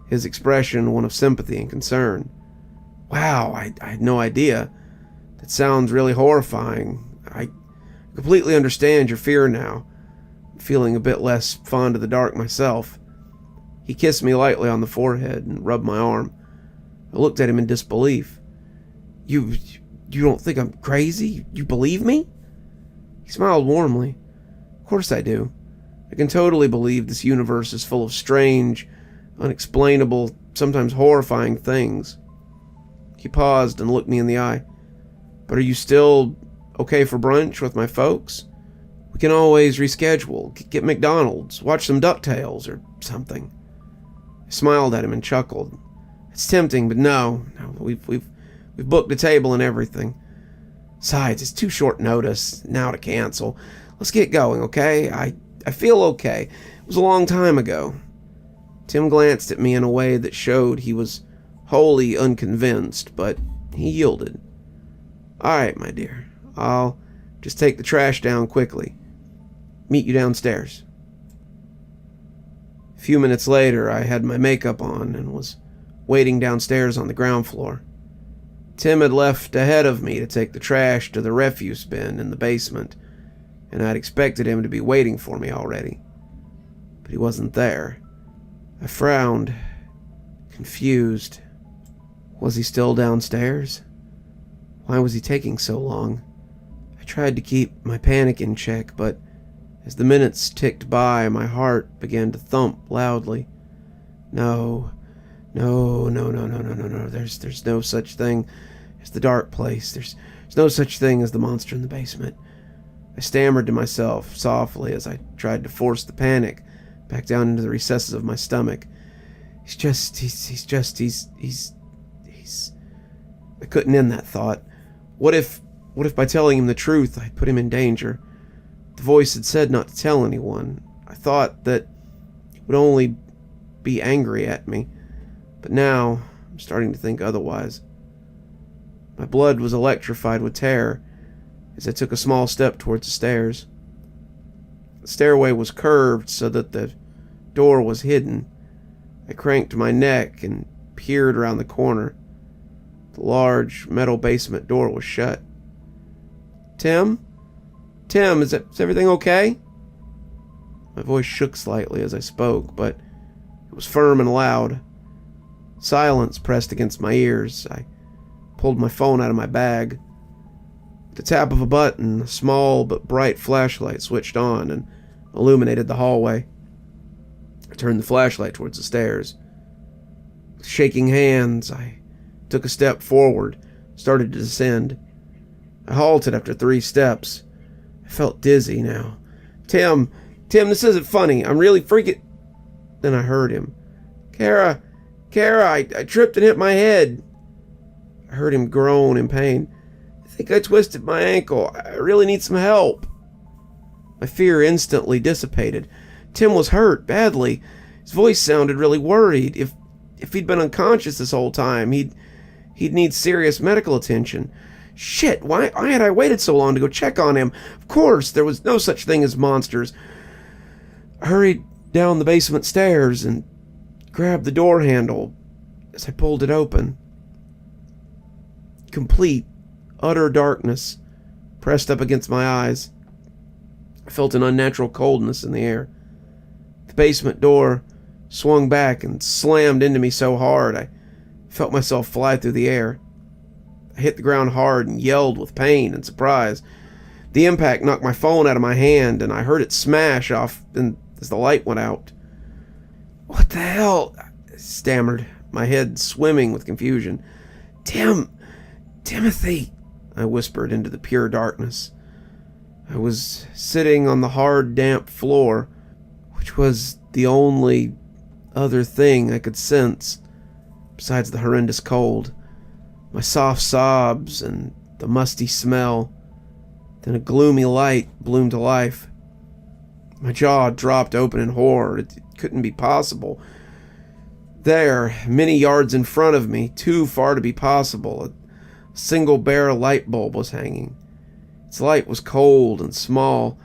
Speaker 1: his expression one of sympathy and concern. Wow, I had no idea. That sounds really horrifying. I completely understand your fear now. I'm feeling a bit less fond of the dark myself. He kissed me lightly on the forehead and rubbed my arm. I looked at him in disbelief. You don't think I'm crazy? You believe me? He smiled warmly. Of course I do. I can totally believe this universe is full of strange, unexplainable, sometimes horrifying things. He paused and looked me in the eye. But are you still okay for brunch with my folks? We can always reschedule, get McDonald's, watch some DuckTales or something. I smiled at him and chuckled. It's tempting, but no, we've booked a table and everything. Besides, it's too short notice now to cancel. Let's get going, okay? I feel okay. It was a long time ago. Tim glanced at me in a way that showed he was wholly unconvinced, but he yielded. All right, my dear. I'll just take the trash down quickly. Meet you downstairs. A few minutes later, I had my makeup on and was waiting downstairs on the ground floor. Tim had left ahead of me to take the trash to the refuse bin in the basement, and I'd expected him to be waiting for me already. But he wasn't there. I frowned, confused. Was he still downstairs? Why was he taking so long? I tried to keep my panic in check, but as the minutes ticked by, my heart began to thump loudly. No. There's no such thing as the dark place. There's no such thing as the monster in the basement. I stammered to myself softly as I tried to force the panic back down into the recesses of my stomach. He's I couldn't end that thought. What if by telling him the truth I'd put him in danger? The voice had said not to tell anyone. I thought that he would only be angry at me. But now, I'm starting to think otherwise. My blood was electrified with terror as I took a small step towards the stairs. The stairway was curved so that the door was hidden. I cranked my neck and peered around the corner. The large metal basement door was shut. Tim, is everything okay? My voice shook slightly as I spoke, but it was firm and loud. Silence pressed against my ears. I pulled my phone out of my bag. With the tap of a button, a small but bright flashlight switched on and illuminated the hallway. I turned the flashlight towards the stairs. With shaking hands, I took a step forward, started to descend. I halted after 3 steps. I felt dizzy now. Tim, this isn't funny. I'm really freaking... Then I heard him. Kara, I tripped and hit my head. I heard him groan in pain. I think I twisted my ankle. I really need some help. My fear instantly dissipated. Tim was hurt badly. His voice sounded really worried. If If he'd been unconscious this whole time, he'd need serious medical attention. Shit, why had I waited so long to go check on him? Of course, there was no such thing as monsters. I hurried down the basement stairs and grabbed the door handle as I pulled it open. Complete, utter darkness pressed up against my eyes. I felt an unnatural coldness in the air. The basement door swung back and slammed into me so hard I felt myself fly through the air. I hit the ground hard and yelled with pain and surprise. The impact knocked my phone out of my hand, and I heard it smash off as the light went out. "What the hell?" I stammered, my head swimming with confusion. Timothy," I whispered into the pure darkness. I was sitting on the hard, damp floor, which was the only other thing I could sense, besides the horrendous cold, my soft sobs, and the musty smell. Then a gloomy light bloomed to life. My jaw dropped open in horror. It couldn't be possible. There, many yards in front of me, too far to be possible, a single bare light bulb was hanging. Its light was cold and small.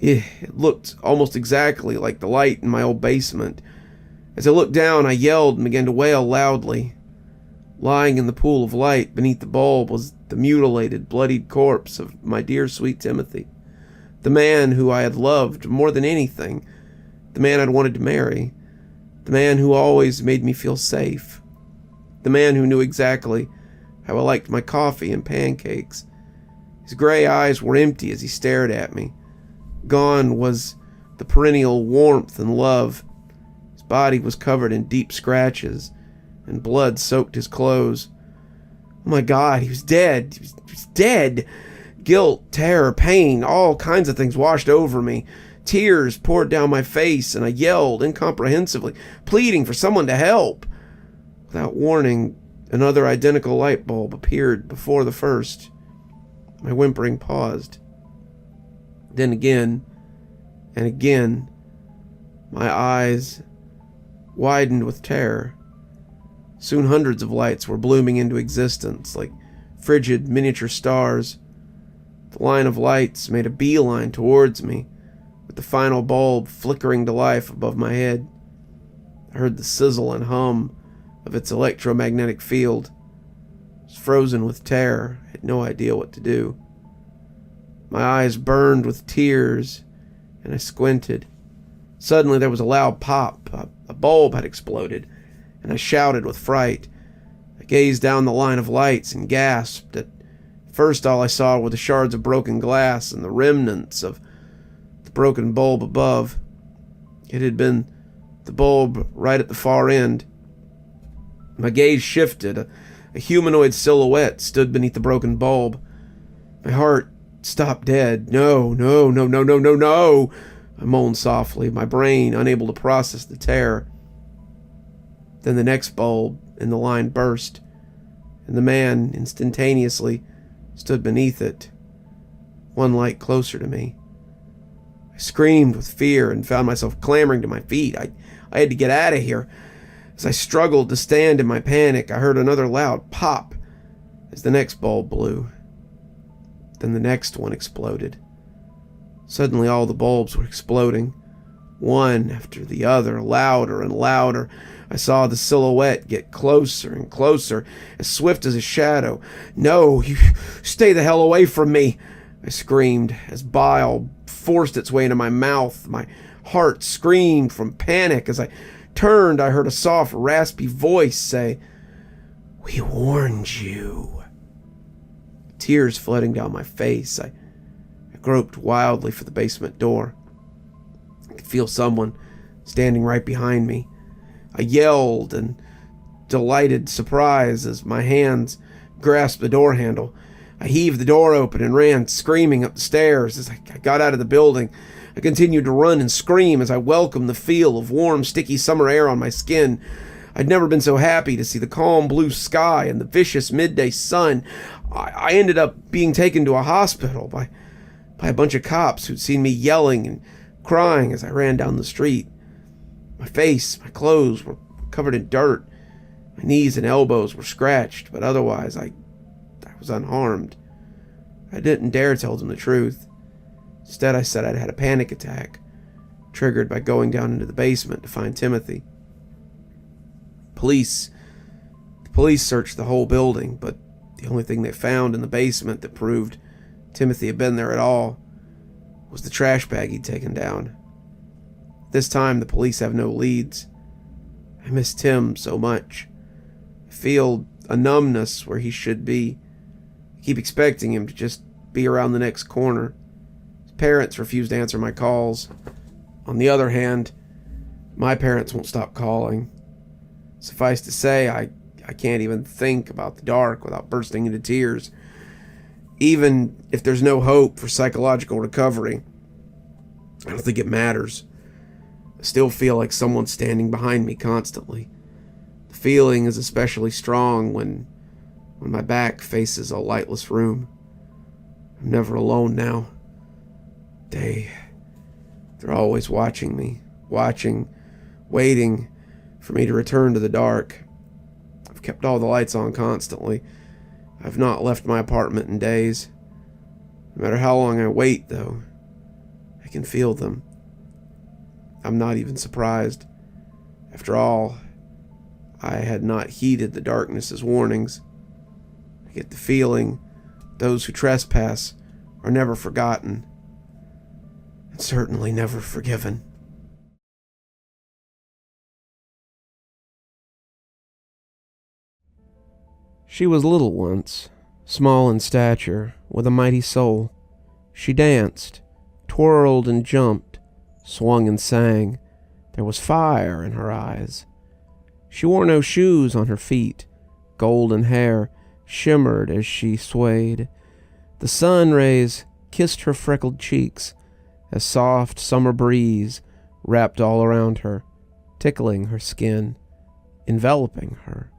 Speaker 1: It looked almost exactly like the light in my old basement. As I looked down, I yelled and began to wail loudly. Lying in the pool of light beneath the bulb was the mutilated, bloodied corpse of my dear sweet Timothy, the man who I had loved more than anything, the man I'd wanted to marry, the man who always made me feel safe, the man who knew exactly how I liked my coffee and pancakes. His gray eyes were empty as he stared at me. Gone was the perennial warmth and love. His body was covered in deep scratches, and blood soaked his clothes. Oh my God, he was dead. He was dead. Guilt, terror, pain, all kinds of things washed over me. Tears poured down my face, and I yelled incomprehensibly, pleading for someone to help. Without warning, another identical light bulb appeared before the first. My whimpering paused. Then again, and again, my eyes widened with terror. Soon hundreds of lights were blooming into existence, like frigid miniature stars. The line of lights made a beeline towards me, with the final bulb flickering to life above my head. I heard the sizzle and hum of its electromagnetic field. I was frozen with terror, I had no idea what to do. My eyes burned with tears, and I squinted. Suddenly there was a loud pop. A bulb had exploded, and I shouted with fright. I gazed down the line of lights and gasped. At first all I saw were the shards of broken glass and the remnants of the broken bulb above. It had been the bulb right at the far end. My gaze shifted. A humanoid silhouette stood beneath the broken bulb. My heart stopped dead. No. I moaned softly, my brain unable to process the terror. Then the next bulb in the line burst, and the man instantaneously stood beneath it, one light closer to me. I screamed with fear and found myself clambering to my feet. I had to get out of here. As I struggled to stand in my panic, I heard another loud pop as the next bulb blew. Then the next one exploded. Suddenly all the bulbs were exploding, one after the other, louder and louder. I saw the silhouette get closer and closer, as swift as a shadow. "No, you stay the hell away from me," I screamed, as bile forced its way into my mouth. My heart screamed from panic. As I turned, I heard a soft, raspy voice say, "We warned you." Tears flooding down my face, I groped wildly for the basement door. I could feel someone standing right behind me. I yelled in delighted surprise as my hands grasped the door handle. I heaved the door open and ran screaming up the stairs. As I got out of the building, I continued to run and scream as I welcomed the feel of warm, sticky summer air on my skin. I'd never been so happy to see the calm blue sky and the vicious midday sun. I ended up being taken to a hospital by a bunch of cops who'd seen me yelling and crying as I ran down the street. My face, my clothes were covered in dirt, My knees and elbows were scratched, but otherwise I was unharmed. I didn't dare tell them the truth. Instead, I said I'd had a panic attack, triggered by going down into the basement to find Timothy. The police searched the whole building, but the only thing they found in the basement that proved Timothy had been there at all was the trash bag he'd taken down. This time, the police have no leads. I miss Tim so much. I feel a numbness where he should be. I keep expecting him to just be around the next corner. His parents refuse to answer my calls. On the other hand, my parents won't stop calling. Suffice to say, I can't even think about the dark without bursting into tears. Even if there's no hope for psychological recovery, I don't think it matters. I still feel like someone's standing behind me constantly. The feeling is especially strong when my back faces a lightless room. I'm never alone now. They're always watching me, waiting for me to return to the dark. I've kept all the lights on constantly. I've not left my apartment in days. No matter how long I wait, though, I can feel them. I'm not even surprised. After all, I had not heeded the darkness's warnings. I get the feeling those who trespass are never forgotten, and certainly never forgiven. She was little once, small in stature, with a mighty soul. She danced, twirled and jumped, swung and sang. There was fire in her eyes. She wore no shoes on her feet. Golden hair shimmered as she swayed. The sun rays kissed her freckled cheeks. A soft summer breeze wrapped all around her, tickling her skin, enveloping her.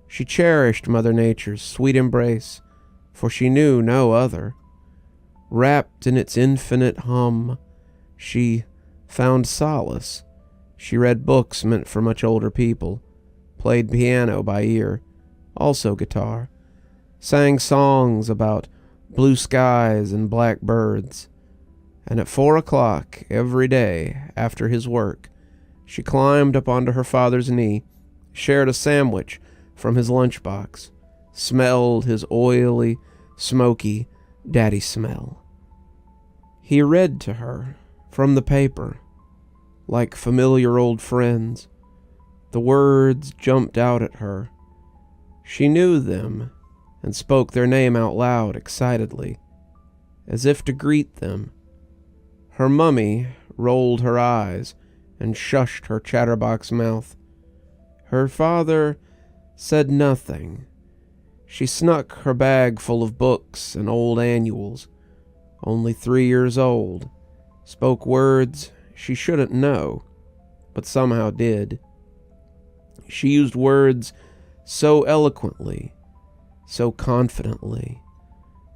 Speaker 1: She cherished Mother Nature's sweet embrace, for she knew no other. Wrapped in its infinite hum, she found solace. She read books meant for much older people, played piano by ear, also guitar, sang songs about blue skies and black birds, and at 4 o'clock every day after his work, she climbed up onto her father's knee, shared a sandwich from his lunchbox, smelled his oily, smoky daddy smell. He read to her from the paper, like familiar old friends. The words jumped out at her. She knew them and spoke their name out loud excitedly, as if to greet them. Her mummy rolled her eyes and shushed her chatterbox mouth. Her father said nothing. She snuck her bag full of books and old annuals, only 3 years old, spoke words she shouldn't know, but somehow did. She used words so eloquently, so confidently,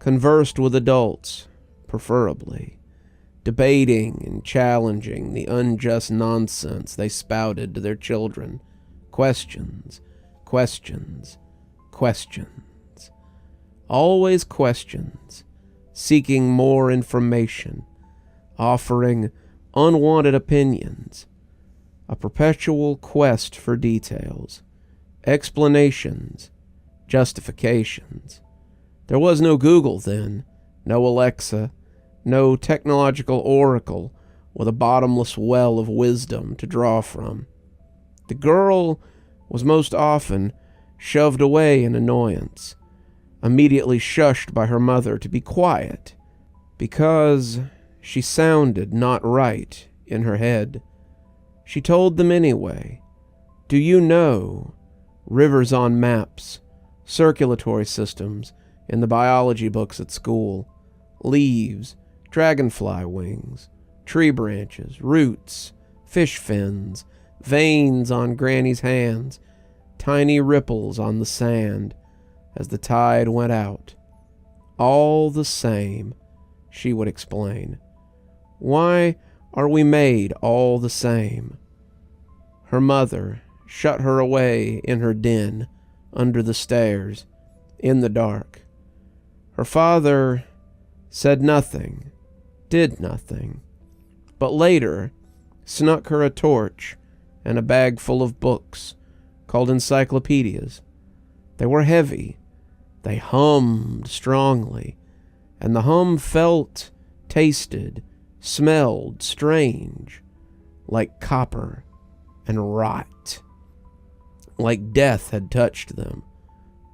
Speaker 1: conversed with adults, preferably, debating and challenging the unjust nonsense they spouted to their children. Questions, questions, questions. Always questions, seeking more information, offering unwanted opinions, a perpetual quest for details, explanations, justifications. There was no Google then, no Alexa, no technological oracle with a bottomless well of wisdom to draw from. The girl was most often shoved away in annoyance, immediately shushed by her mother to be quiet, because she sounded not right in her head. She told them anyway. Do you know rivers on maps, circulatory systems in the biology books at school, leaves, dragonfly wings, tree branches, roots, fish fins, veins on Granny's hands, tiny ripples on the sand as the tide went out. All the same, she would explain. Why are we made all the same? Her mother shut her away in her den, under the stairs, in the dark. Her father said nothing, did nothing, but later snuck her a torch and a bag full of books called encyclopedias. They were heavy, they hummed strongly, and the hum felt, tasted, smelled strange, like copper and rot, like death had touched them.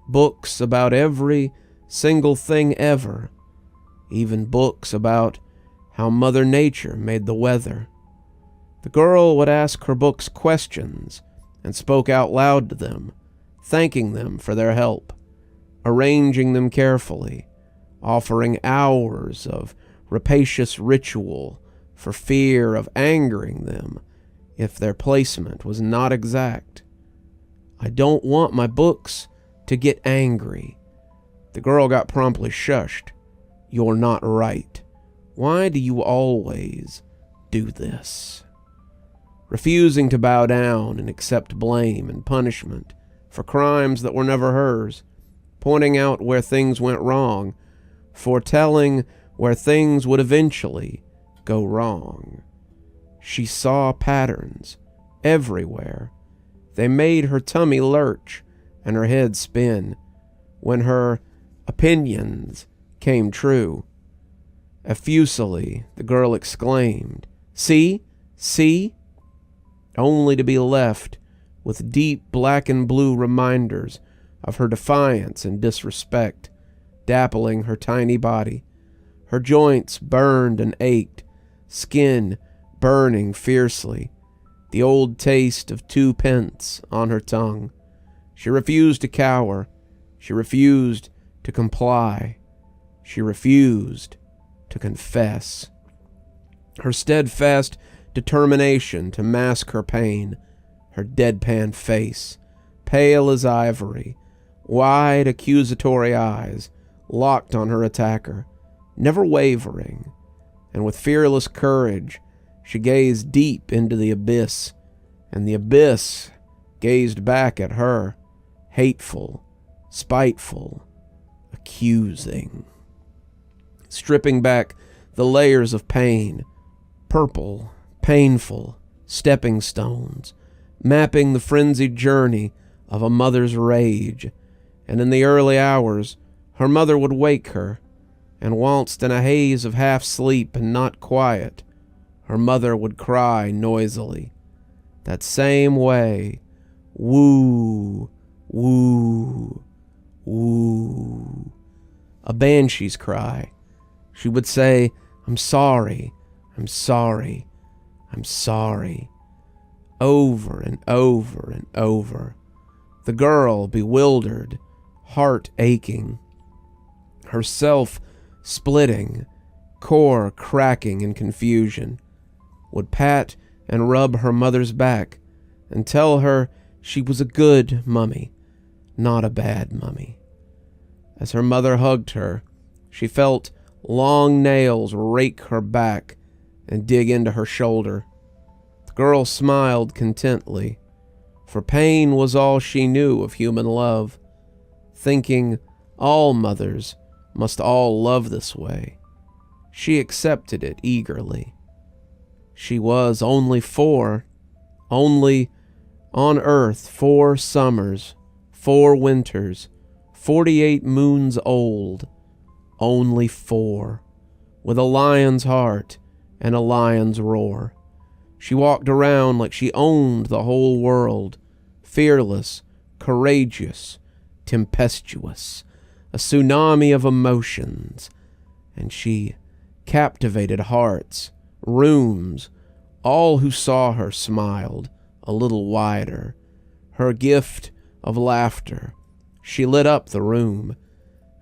Speaker 1: Books about every single thing ever, even books about how Mother Nature made the weather. The girl would ask her books questions and spoke out loud to them, thanking them for their help, arranging them carefully, offering hours of rapacious ritual for fear of angering them if their placement was not exact. I don't want my books to get angry. The girl got promptly shushed. You're not right. Why do you always do this? Refusing to bow down and accept blame and punishment for crimes that were never hers, pointing out where things went wrong, foretelling where things would eventually go wrong. She saw patterns everywhere. They made her tummy lurch and her head spin when her opinions came true. Effusively, the girl exclaimed, "See? See?" Only to be left with deep black and blue reminders of her defiance and disrespect, dappling her tiny body. Her joints burned and ached, skin burning fiercely, the old taste of 2 pence on her tongue. She refused to cower. She refused to comply. She refused to confess. Her steadfast determination to mask her pain, her deadpan face, pale as ivory, wide accusatory eyes locked on her attacker, never wavering, and with fearless courage she gazed deep into the abyss, and the abyss gazed back at her, hateful, spiteful, accusing. Stripping back the layers of pain, purple, painful, stepping stones, mapping the frenzied journey of a mother's rage, and in the early hours her mother would wake her, and whilst in a haze of half-sleep and not quiet, her mother would cry noisily, that same way, woo, woo, woo, a banshee's cry. She would say, "I'm sorry, I'm sorry, I'm sorry," over and over and over. The girl, bewildered, heart aching, herself splitting, core cracking in confusion, would pat and rub her mother's back and tell her she was a good mummy, not a bad mummy. As her mother hugged her, she felt long nails rake her back and dig into her shoulder. The girl smiled contently, for pain was all she knew of human love, thinking all mothers must all love this way. She accepted it eagerly. She was only 4, only on earth 4 summers, 4 winters, 48 moons old, only 4, with a lion's heart and a lion's roar. She walked around like she owned the whole world, fearless, courageous, tempestuous, a tsunami of emotions, and she captivated hearts, rooms. All who saw her smiled a little wider. Her gift of laughter, she lit up the room,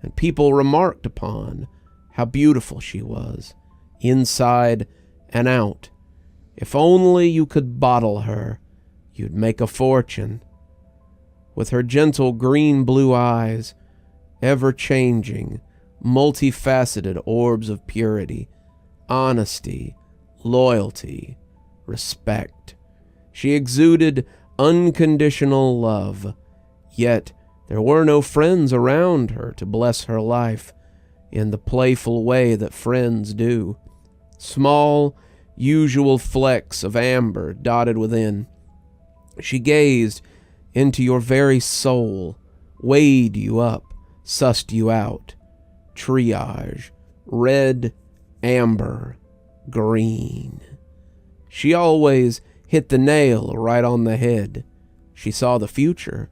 Speaker 1: and people remarked upon how beautiful she was, inside and out. If only you could bottle her, you'd make a fortune. With her gentle green-blue eyes, ever-changing, multifaceted orbs of purity, honesty, loyalty, respect, she exuded unconditional love. Yet there were no friends around her to bless her life in the playful way that friends do. Small, usual flecks of amber dotted within. She gazed into your very soul, weighed you up, sussed you out. Triage. Red, amber, green. She always hit the nail right on the head. She saw the future,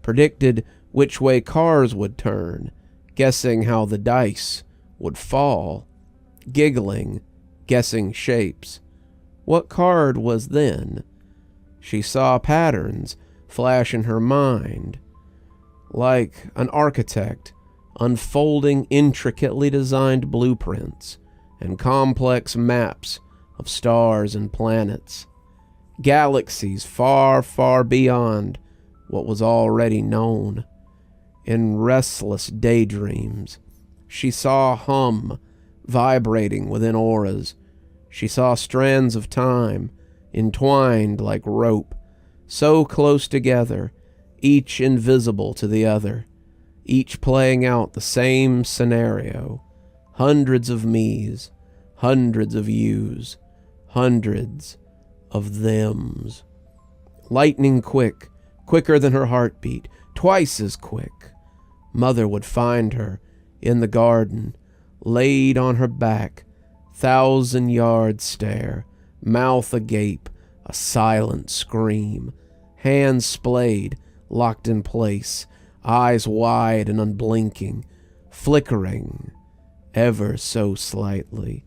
Speaker 1: predicted which way cars would turn, guessing how the dice would fall, giggling, guessing shapes. What card was then? She saw patterns flash in her mind, like an architect unfolding intricately designed blueprints and complex maps of stars and planets, galaxies far, far beyond what was already known. In restless daydreams, she saw hum vibrating within auras. She saw strands of time entwined like rope, so close together, each invisible to the other, each playing out the same scenario. Hundreds of me's, hundreds of you's, hundreds of them's. Lightning quick, quicker than her heartbeat, twice as quick. Mother would find her in the garden, laid on her back, 1,000-yard stare, mouth agape, a silent scream, hands splayed, locked in place, eyes wide and unblinking, flickering ever so slightly.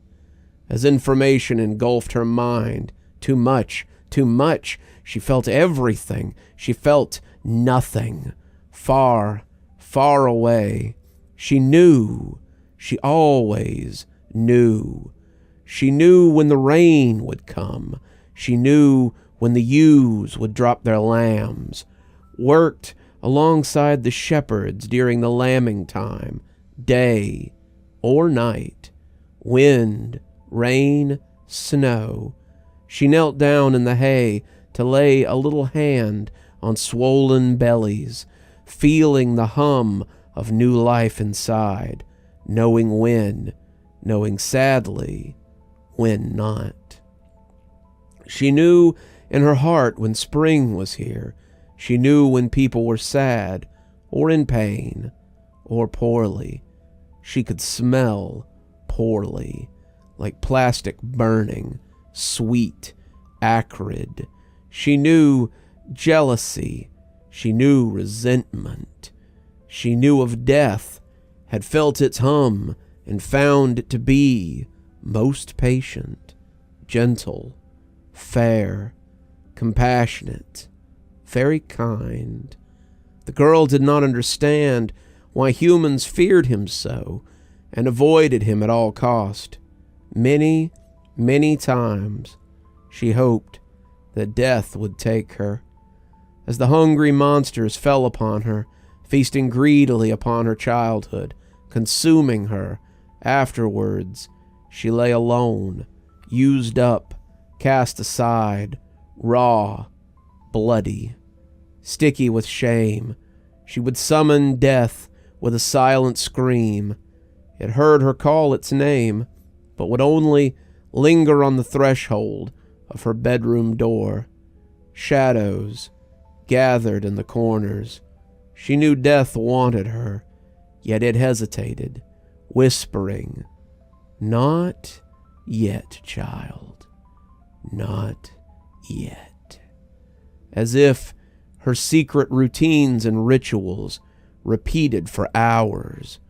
Speaker 1: As information engulfed her mind, too much, too much. She felt everything. She felt nothing. Far, far away. She knew. She always knew. She knew when the rain would come. She knew when the ewes would drop their lambs. Worked alongside the shepherds during the lambing time, day or night, wind, rain, snow. She knelt down in the hay to lay a little hand on swollen bellies, feeling the hum of new life inside, knowing when, knowing sadly when not. She knew in her heart when spring was here. She knew when people were sad, or in pain, or poorly. She could smell poorly, like plastic burning, sweet, acrid. She knew jealousy. She knew resentment. She knew of death, had felt its hum, and found it to be most patient, gentle, fair, compassionate, very kind. The girl did not understand why humans feared him so and avoided him at all cost. Many, many times she hoped that death would take her. As the hungry monsters fell upon her, feasting greedily upon her childhood, consuming her, afterwards she lay alone, used up, cast aside, raw, bloody, sticky with shame. She would summon death with a silent scream. It heard her call its name, but would only linger on the threshold of her bedroom door. Shadows gathered in the corners. She knew death wanted her, yet it hesitated, whispering, "Not yet, child. Not yet." As if her secret routines and rituals, repeated for hours,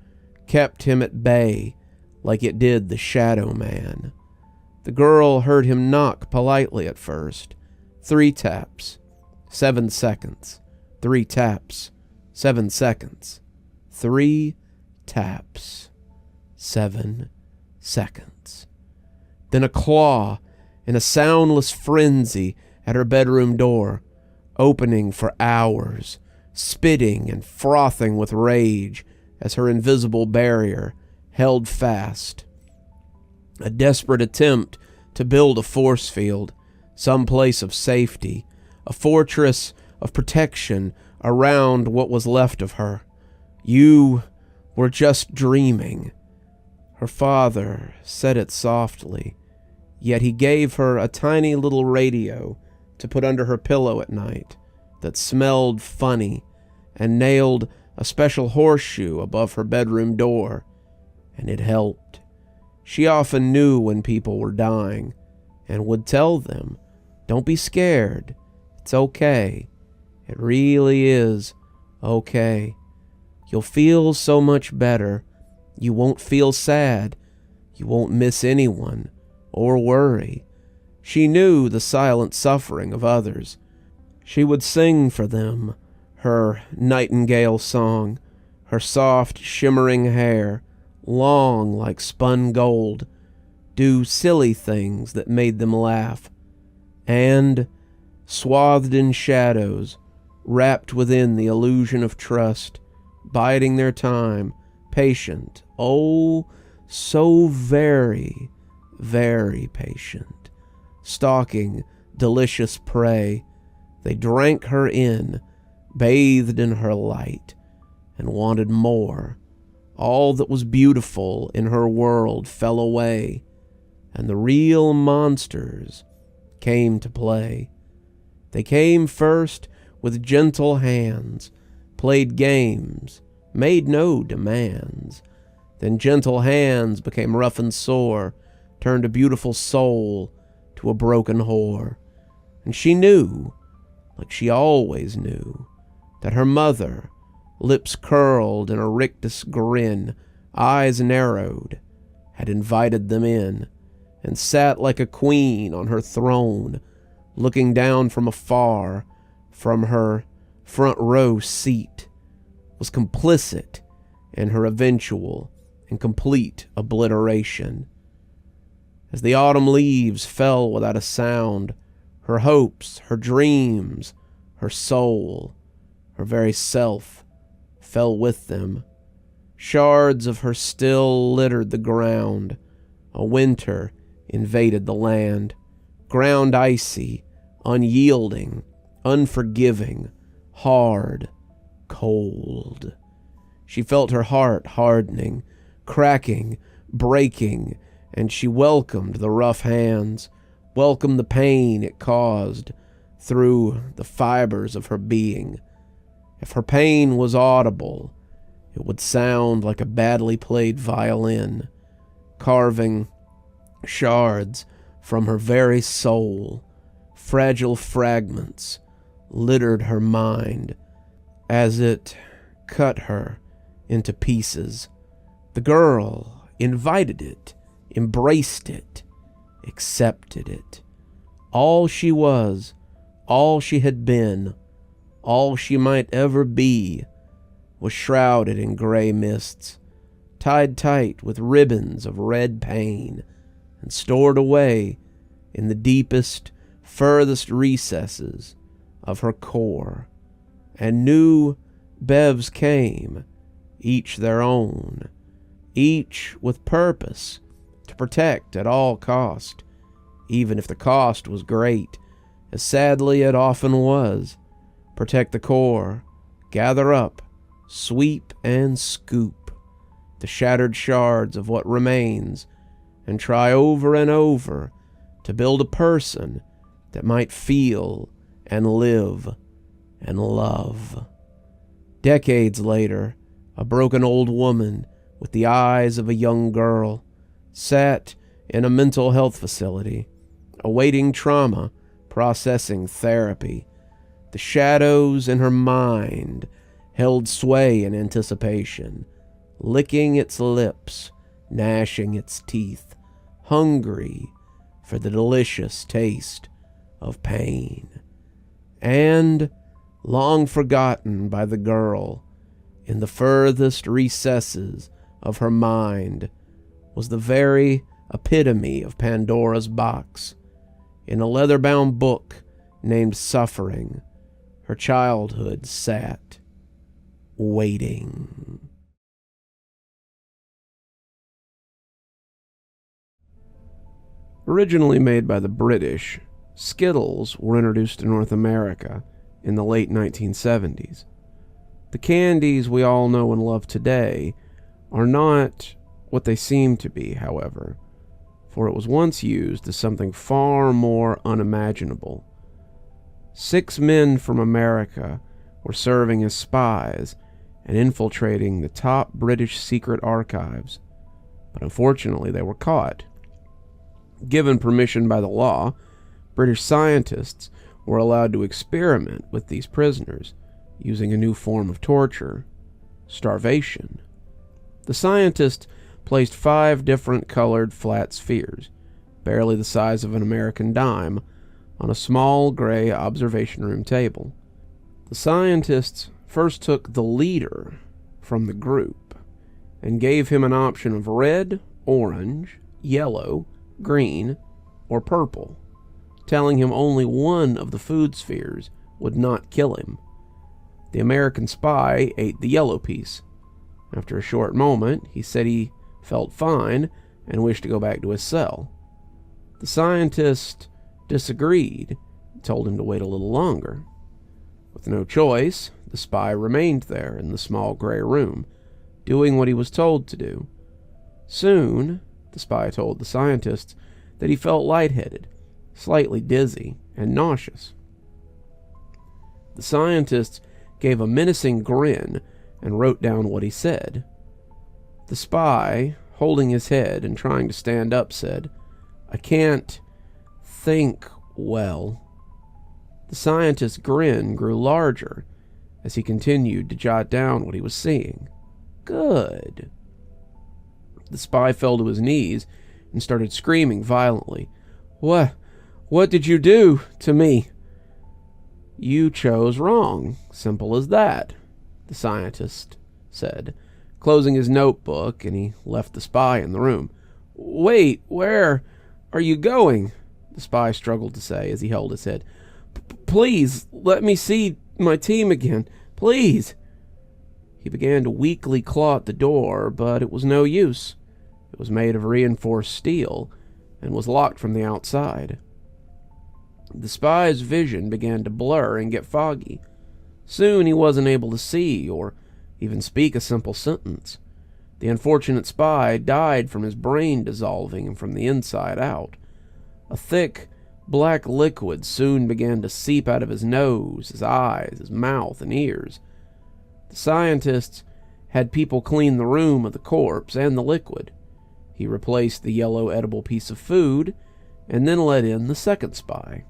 Speaker 1: kept him at bay like it did the Shadow Man. The girl heard him knock politely at first. 3 taps, 7 seconds. 3 taps, 7 seconds. 3 taps, 7 seconds. Then a claw in a soundless frenzy at her bedroom door, opening for hours, spitting and frothing with rage as her invisible barrier held fast. A desperate attempt to build a force field, some place of safety, a fortress of protection around what was left of her. You were just dreaming. Her father said it softly, yet he gave her a tiny little radio to put under her pillow at night that smelled funny and nailed a special horseshoe above her bedroom door, and it helped. She often knew when people were dying and would tell them, "Don't be scared. It's okay. It really is okay. You'll feel so much better. You won't feel sad. You won't miss anyone or worry." She knew the silent suffering of others. She would sing for them her nightingale song, her soft, shimmering hair, long like spun gold, do silly things that made them laugh, and, swathed in shadows, wrapped within the illusion of trust, biding their time, patient, oh, so very, very patient, stalking delicious prey, they drank her in, bathed in her light, and wanted more. All that was beautiful in her world fell away, and the real monsters came to play. They came first with gentle hands, played games, made no demands. Then gentle hands became rough and sore, turned a beautiful soul to a broken whore. And she knew, like she always knew, that her mother, lips curled in a rictus grin, eyes narrowed, had invited them in, and sat like a queen on her throne, looking down from afar, from her front row seat, was complicit in her eventual and complete obliteration. As the autumn leaves fell without a sound, her hopes, her dreams, her soul, her very self, fell with them. Shards of her still littered the ground. A winter invaded the land. Ground icy, unyielding, unforgiving, hard, cold. She felt her heart hardening, cracking, breaking, and she welcomed the rough hands, welcomed the pain it caused through the fibers of her being. If her pain was audible, it would sound like a badly played violin, carving shards from her very soul. Fragile fragments littered her mind as it cut her into pieces. The girl invited it, embraced it, accepted it. All she was, all she had been, all she might ever be, was shrouded in gray mists, tied tight with ribbons of red pain, and stored away in the deepest, furthest recesses of her core. And new Bevs came, each their own, each with purpose to protect at all cost, even if the cost was great, as sadly it often was. Protect the core, gather up, sweep and scoop the shattered shards of what remains, and try over and over to build a person that might feel and live and love. Decades later, a broken old woman with the eyes of a young girl sat in a mental health facility, awaiting trauma processing therapy. The shadows in her mind held sway in anticipation, licking its lips, gnashing its teeth, hungry for the delicious taste of pain. And, long forgotten by the girl, in the furthest recesses of her mind, was the very epitome of Pandora's box. In a leather-bound book named Suffering, her childhood sat, waiting. Originally made by the British, Skittles were introduced to North America in the late 1970s. The candies we all know and love today are not what they seem to be, however, for it was once used as something far more unimaginable. 6 men from America were serving as spies and infiltrating the top British secret archives, but unfortunately they were caught. Given permission by the law, British scientists were allowed to experiment with these prisoners using a new form of torture: starvation. The scientists placed 5 different colored flat spheres, barely the size of an American dime, on a small gray observation room table. The scientists first took the leader from the group and gave him an option of red, orange, yellow, green, or purple, telling him only one of the food spheres would not kill him. The American spy ate the yellow piece. After a short moment, he said he felt fine and wished to go back to his cell. The scientist disagreed and told him to wait a little longer. With no choice, the spy remained there in the small gray room, doing what he was told to do. Soon, the spy told the scientists that he felt lightheaded, slightly dizzy, and nauseous. The scientists gave a menacing grin and wrote down what he said. The spy, holding his head and trying to stand up, said, "I can't think well." The scientist's grin grew larger as he continued to jot down what he was seeing. "Good." The spy fell to his knees and started screaming violently. What did you do to me?" "You chose wrong. Simple as that," the scientist said, closing his notebook, and he left the spy in the room. "Wait, where are you going?" the spy struggled to say as he held his head. "Please, let me see my team again. Please." He began to weakly claw at the door, but it was no use. It was made of reinforced steel and was locked from the outside. The spy's vision began to blur and get foggy. Soon he wasn't able to see or even speak a simple sentence. The unfortunate spy died from his brain dissolving from the inside out. A thick, black liquid soon began to seep out of his nose, his eyes, his mouth, and ears. The scientists had people clean the room of the corpse and the liquid. He replaced the yellow edible piece of food and then let in the second spy.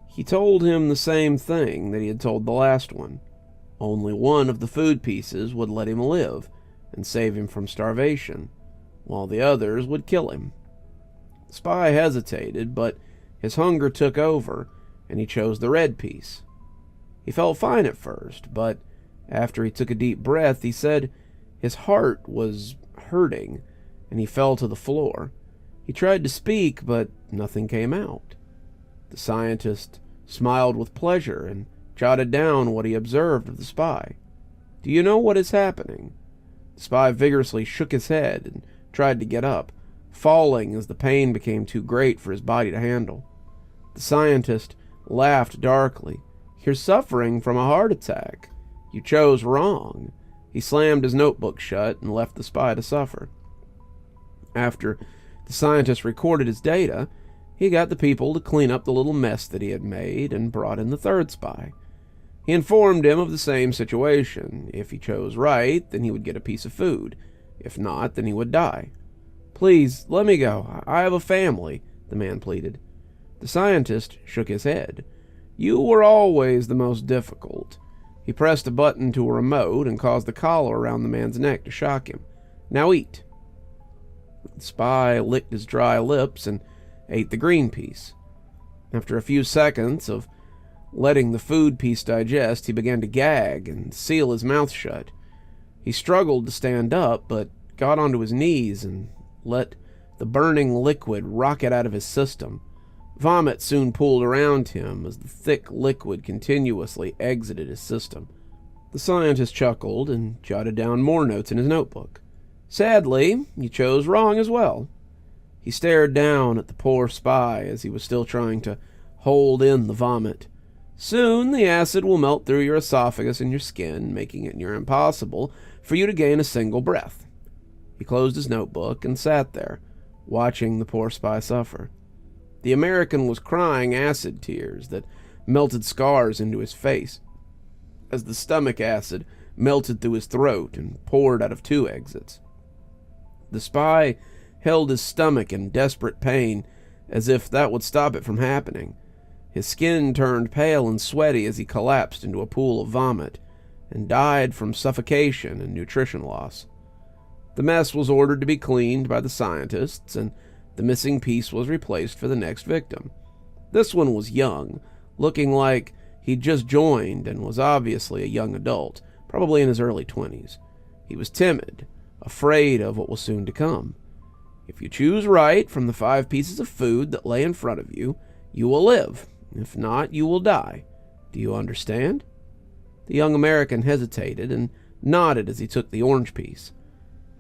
Speaker 1: He told him the same thing that he had told the last one. Only one of the food pieces would let him live and save him from starvation, while the others would kill him. The spy hesitated, but his hunger took over, and he chose the red piece. He felt fine at first, but after he took a deep breath, he said his heart was hurting, and he fell to the floor. He tried to speak, but nothing came out. The scientist smiled with pleasure and jotted down what he observed of the spy. "Do you know what is happening?" The spy vigorously shook his head and tried to get up, falling as the pain became too great for his body to handle. The scientist laughed darkly. "You're suffering from a heart attack. You chose wrong." He slammed his notebook shut and left the spy to suffer. After the scientist recorded his data, he got the people to clean up the little mess that he had made and brought in the third spy. He informed him of the same situation. If he chose right, then he would get a piece of food. If not, then he would die. "Please, let me go. I have a family," the man pleaded. The scientist shook his head. "You were always the most difficult." He pressed a button to a remote and caused the collar around the man's neck to shock him. "Now eat." The spy licked his dry lips and ate the green piece. After a few seconds of letting the food piece digest, he began to gag and seal his mouth shut. He struggled to stand up, but got onto his knees and let the burning liquid rocket out of his system. Vomit soon pooled around him as the thick liquid continuously exited his system. The scientist chuckled and jotted down more notes in his notebook. "Sadly, you chose wrong as well." He stared down at the poor spy as he was still trying to hold in the vomit. Soon the acid will melt through your esophagus and your skin, making it near impossible for you to gain a single breath. He closed his notebook and sat there, watching the poor spy suffer. The American was crying acid tears that melted scars into his face, as the stomach acid melted through his throat and poured out of 2 exits. The spy held his stomach in desperate pain, as if that would stop it from happening. His skin turned pale and sweaty as he collapsed into a pool of vomit, and died from suffocation and nutrition loss. The mess was ordered to be cleaned by the scientists, and the missing piece was replaced for the next victim. This one was young, looking like he'd just joined and was obviously a young adult, probably in his early 20s. He was timid, afraid of what was soon to come. If you choose right from the 5 pieces of food that lay in front of you, you will live. If not, you will die. Do you understand? The young American hesitated and nodded as he took the orange piece.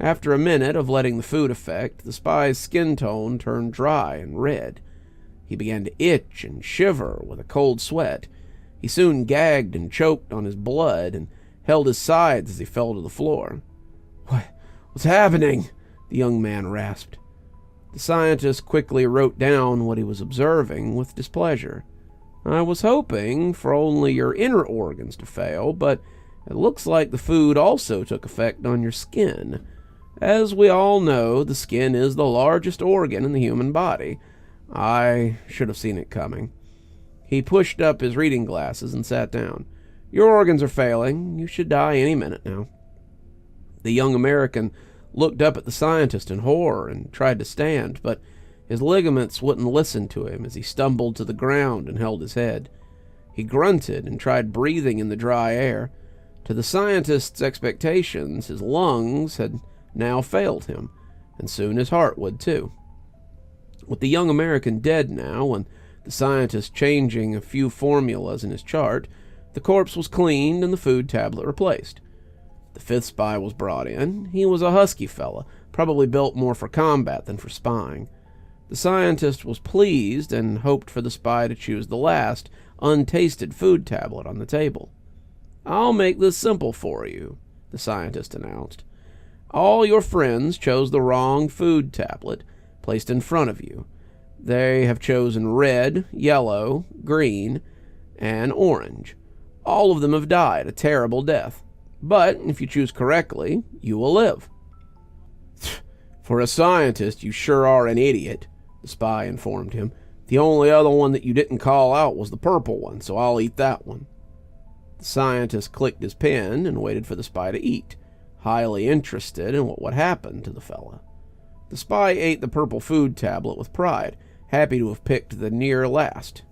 Speaker 1: After a minute of letting the food affect, the spy's skin tone turned dry and red. He began to itch and shiver with a cold sweat. He soon gagged and choked on his blood and held his sides as he fell to the floor. What's happening?" the young man rasped. The scientist quickly wrote down what he was observing with displeasure. "I was hoping for only your inner organs to fail, but it looks like the food also took effect on your skin. As we all know, the skin is the largest organ in the human body. I should have seen it coming." He pushed up his reading glasses and sat down. "Your organs are failing. You should die any minute now." The young American looked up at the scientist in horror and tried to stand, but his ligaments wouldn't listen to him as he stumbled to the ground and held his head. He grunted and tried breathing in the dry air. To the scientist's expectations, his lungs had now failed him, and soon his heart would too. With the young American dead now, and the scientist changing a few formulas in his chart, the corpse was cleaned and the food tablet replaced. The 5th spy was brought in. He was a husky fella, probably built more for combat than for spying. The scientist was pleased and hoped for the spy to choose the last, untasted food tablet on the table. "I'll make this simple for you," the scientist announced. "All your friends chose the wrong food tablet placed in front of you. They have chosen red, yellow, green, and orange. All of them have died a terrible death. But if you choose correctly, you will live." "For a scientist, you sure are an idiot," the spy informed him. "The only other one that you didn't call out was the purple one, so I'll eat that one." The scientist clicked his pen and waited for the spy to eat, highly interested in what would happen to the fella. The spy ate the purple food tablet with pride, happy to have picked the near last.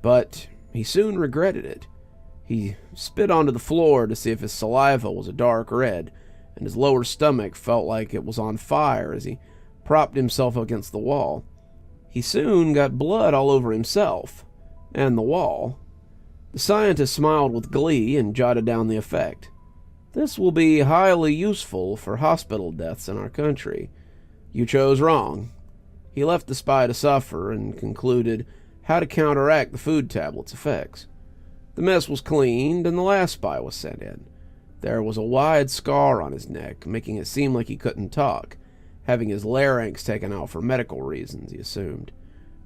Speaker 1: But he soon regretted it. He spit onto the floor to see if his saliva was a dark red, and his lower stomach felt like it was on fire as he propped himself against the wall. He soon got blood all over himself and the wall. The scientist smiled with glee and jotted down the effect. "This will be highly useful for hospital deaths in our country. You chose wrong." He left the spy to suffer and concluded how to counteract the food tablet's effects. The mess was cleaned, and the last spy was sent in. There was a wide scar on his neck, making it seem like he couldn't talk, having his larynx taken out for medical reasons, he assumed.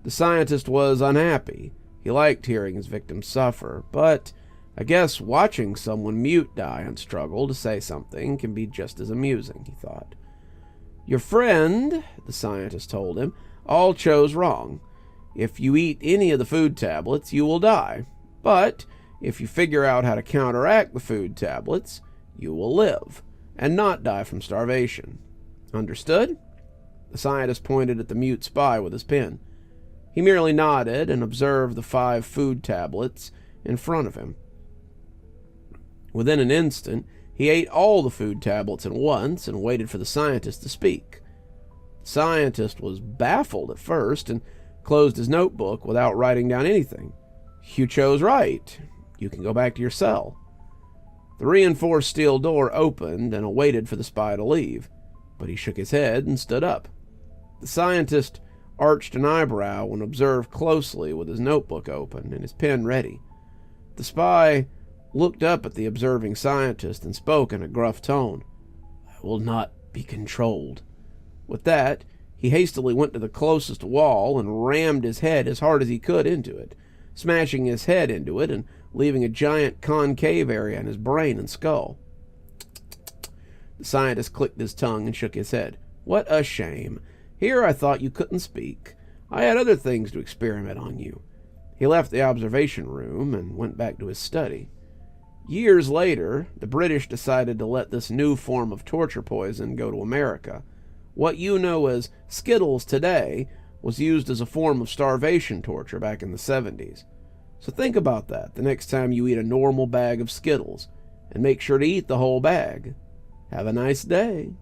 Speaker 1: The scientist was unhappy. He liked hearing his victims suffer, but I guess watching someone mute die and struggle to say something can be just as amusing, he thought. "Your friend," the scientist told him, "all chose wrong. If you eat any of the food tablets, you will die. But if you figure out how to counteract the food tablets, you will live, and not die from starvation. Understood?" The scientist pointed at the mute spy with his pen. He merely nodded and observed the 5 food tablets in front of him. Within an instant, he ate all the food tablets at once and waited for the scientist to speak. The scientist was baffled at first and closed his notebook without writing down anything. "You chose right. You can go back to your cell." The reinforced steel door opened and awaited for the spy to leave, but he shook his head and stood up. The scientist arched an eyebrow and observed closely with his notebook open and his pen ready. The spy looked up at the observing scientist and spoke in a gruff tone. "I will not be controlled." With that, he hastily went to the closest wall and rammed his head as hard as he could into it, smashing his head into it and leaving a giant concave area in his brain and skull. The scientist clicked his tongue and shook his head. "What a shame. Here I thought you couldn't speak. I had other things to experiment on you." He left the observation room and went back to his study. Years later, the British decided to let this new form of torture poison go to America. What you know as Skittles today was used as a form of starvation torture back in the 70s. So think about that the next time you eat a normal bag of Skittles, and make sure to eat the whole bag. Have a nice day.